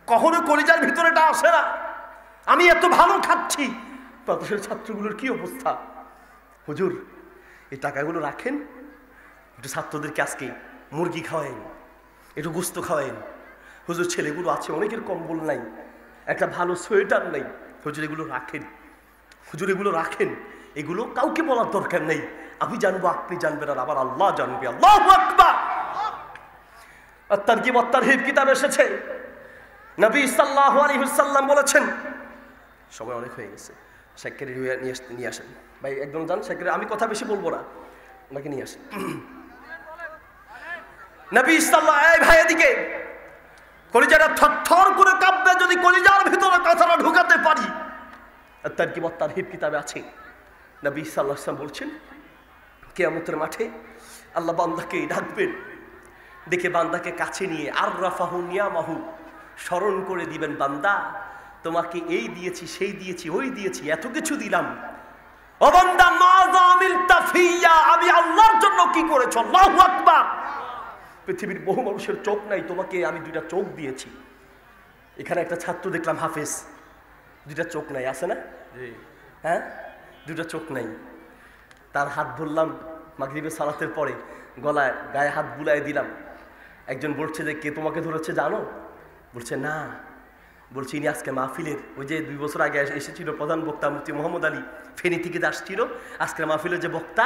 কখনো কলিজার ভিতরে এটা আসে না, আমি এত ভালো খাচ্ছি। মাদ্রাসার ছাত্রগুলোর কি অবস্থা? হুজুর, এই টাকাগুলো রাখেন, একটু ছাত্রদেরকে আজকে মুরগি খাওয়াইন, একটু গোস্ত খাওয়াইন। হুজুর, ছেলেগুলো আছে, অনেকের কম্বল নাই, একটা ভালো সোয়েটার নেই। হুজুর, এগুলো রাখেন, হুজুর এগুলো রাখেন। এগুলো কাউকে বলার দরকার নেই, আমি জানবো, আপনি জানবেন, আর আবার আল্লাহ জানবে। আল্লাহু আকবার। আর তারগিব ওয়াত তারহিব কিতাব এসেছে, নবী সাল্লাল্লাহু আলাইহি ওয়াসাল্লাম বলেছেন, সময় অনেক হয়ে গেছে, শেখের নিয়ে আসেন ভাই, একদম যান শেখের, আমি কথা বেশি বলবো না, ওনাকে নিয়ে আসেন। নবী সাল্লাল্লাহু আলাইহি ভাই এদিকে, কলিজাটা থরথর করে কাঁপবে যদি কলিজার ভিতরে কথাটা ঢুকাতে পারি। আর তারগিব ওয়াত তারহিব কিতাবে আছে, নবী সাল্লাল্লাহু আলাইহি ওয়াসাল্লাম বলছেন, কিয়ামতের মাঠে আল্লাহ বান্দাকে ডাকবেন, দেখে বান্দাকে কাছে নিয়ে আর রাফাহু নিয়ামাহু, স্মরণ করে দিবেন, বান্দা তোমাকে এই দিয়েছি, সেই দিয়েছি, ওই দিয়েছি, এত কিছু দিলাম, ও বান্দা মাযা আমিলতা ফিয়া, আমি আল্লাহর জন্য কি করেছো? আল্লাহু আকবার। পৃথিবীর বহু মানুষের চোখ নাই, তোমাকে আমি দুইটা চোখ দিয়েছি। এখানে একটা ছাত্র দেখলাম হাফেজ, দুইটা চোখ নাই, আছে না? হ্যাঁ, দুইটা চোখ নাই। তার হাত ধরলাম মাগরিবের সালাতের পরে, গলায় গায়ে হাত বুলায় দিলাম। একজন বলছে যে কে তোমাকে ধরেছে জানো? বলছে না। বলছি ইনি আজকে মাহফিলের, ওই যে 2 বছর আগে এসেছিল প্রধান বক্তা মুফতি মোহাম্মদ আলী, ফেনী থেকে আসছিল, আজকের মাহফিলের যে বক্তা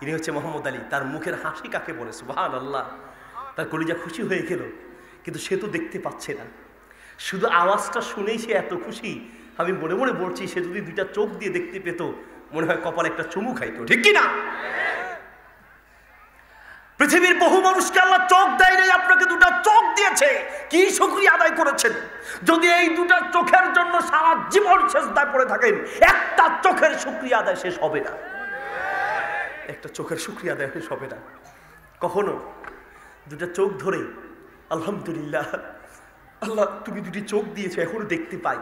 ইনি হচ্ছে মোহাম্মদ আলী। তার মুখের হাসি কাকে বলে? সুবহানাল্লাহ। তার কলিজা খুশি হয়ে গেল, কিন্তু সে তো দেখতে পাচ্ছে না, শুধু আওয়াজটা শুনেই সে এত খুশি। আমি মনে মনে বলছি, সে যদি দুইটা চোখ দিয়ে দেখতে পেত, মনে হয় কপালে একটা চুমু খাইতো, ঠিক কিনা? পৃথিবীর বহু মানুষকে আল্লাহ চোখ দেয় নাই, আপনাকে দুটা চোখ দিয়েছে, কি শুকরিয়া আদায় করেছেন? যদি এই দুটা চোখের জন্য সারা জীবন সেজদায় পড়ে থাকেন, একটা চোখের শুকরিয়া আদায় শেষ হবে না, একটা চোখের শুকরিয়া আদায় শেষ হবে না। কখনো দুটা চোখ ধরে আলহামদুলিল্লাহ, আল্লাহ তুমি দুটি চোখ দিয়েছো, এখনো দেখতে পাই,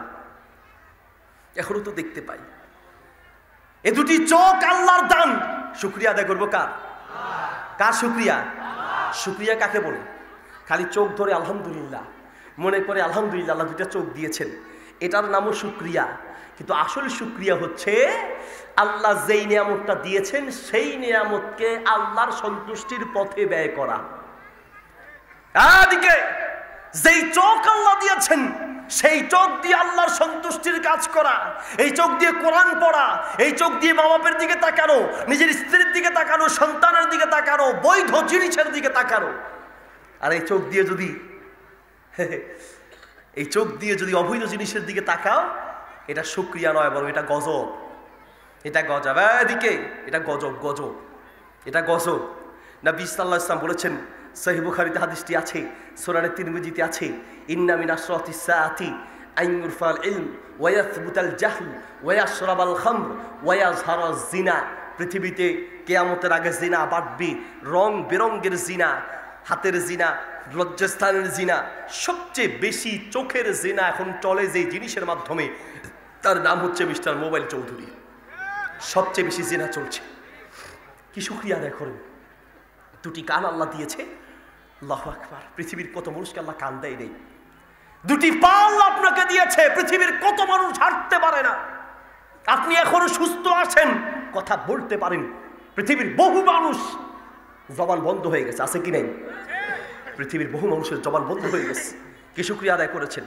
এখনো তো দেখতে পাই। এই দুটি চোখ আল্লাহর দান, শুকরিয়া আদায় করবো কার? কার শুকরিয়া? শুকরিয়া কাকে বলে? খালি চোখ ধরে আলহামদুলিল্লাহ মনে করে আলহামদুলিল্লাহ আল্লাহ দুটা চোখ দিয়েছেন, এটার নামও শুকরিয়া। কিন্তু আসল শুকরিয়া হচ্ছে আল্লাহ যেই নিয়ামতটা দিয়েছেন সেই নিয়ামতকে আল্লাহর সন্তুষ্টির পথে ব্যয় করা। এদিকে যেই চোখ আল্লাহ দিয়েছেন সেই চোখ দিয়ে আল্লাহর সন্তুষ্টির কাজ করা, এই চোখ দিয়ে কোরআন পড়া, এই চোখ দিয়ে মা বাপের দিকে তাকানো, নিজের স্ত্রীর দিকে তাকানো, সন্তানের দিকে তাকানো, বৈধ জিনিসের দিকে তাকানো। আর এই চোখ দিয়ে যদি অবৈধ জিনিসের দিকে তাকাও, এটা শুকরিয়া নয়, বরং এটা গজব, এটা গজব। এদিকে এটা গজব, এটা গজব। নবী সাল্লাল্লাহু আলাইহি ওয়াসাল্লাম বলেছেন, সহিহ বুখারীতে হাদিসটি আছে, সুনানে তিরমিজিতে আছে, ইন্না মিন আশরাতিস সাআতি আন ইউরফাল ইলম ওয়া ইয়াসবুতাল জাহল ওয়া ইয়াশরাবাল খামর ওয়া ইয়াজহারাজ জিনা। পৃথিবীতে কিয়ামতের আগে জিনা বাড়বে, রং বেরঙ্গের জিনা, হাতের জিনা, লজ্জাস্থানের জিনা, সবচেয়ে বেশি চোখের জিনা এখন চলে যে জিনিসের মাধ্যমে, তার নাম হচ্ছে মিস্টার মোবাইল চৌধুরী। সবচেয়ে বেশি জিনা চলছে। কি শুকরিয়া আদায় করেন? দুটি কান আল্লাহ দিয়েছে, আল্লাহু আকবার। পৃথিবীর কত মানুষকে আল্লাহ কান দেয় নেই। দুটি পা আল্লাহ আপনাকে দিয়েছে, পৃথিবীর কত মানুষ হাঁটতে পারে না, আপনি এখনো সুস্থ আছেন, কথা বলতে পারেন। পৃথিবীর বহু মানুষ জবান বন্ধ হয়ে গেছে, আছে কি নেই? পৃথিবীর বহু মানুষের জবান বন্ধ হয়ে গেছে। কি শুকরিয়া আদায় করেছেন?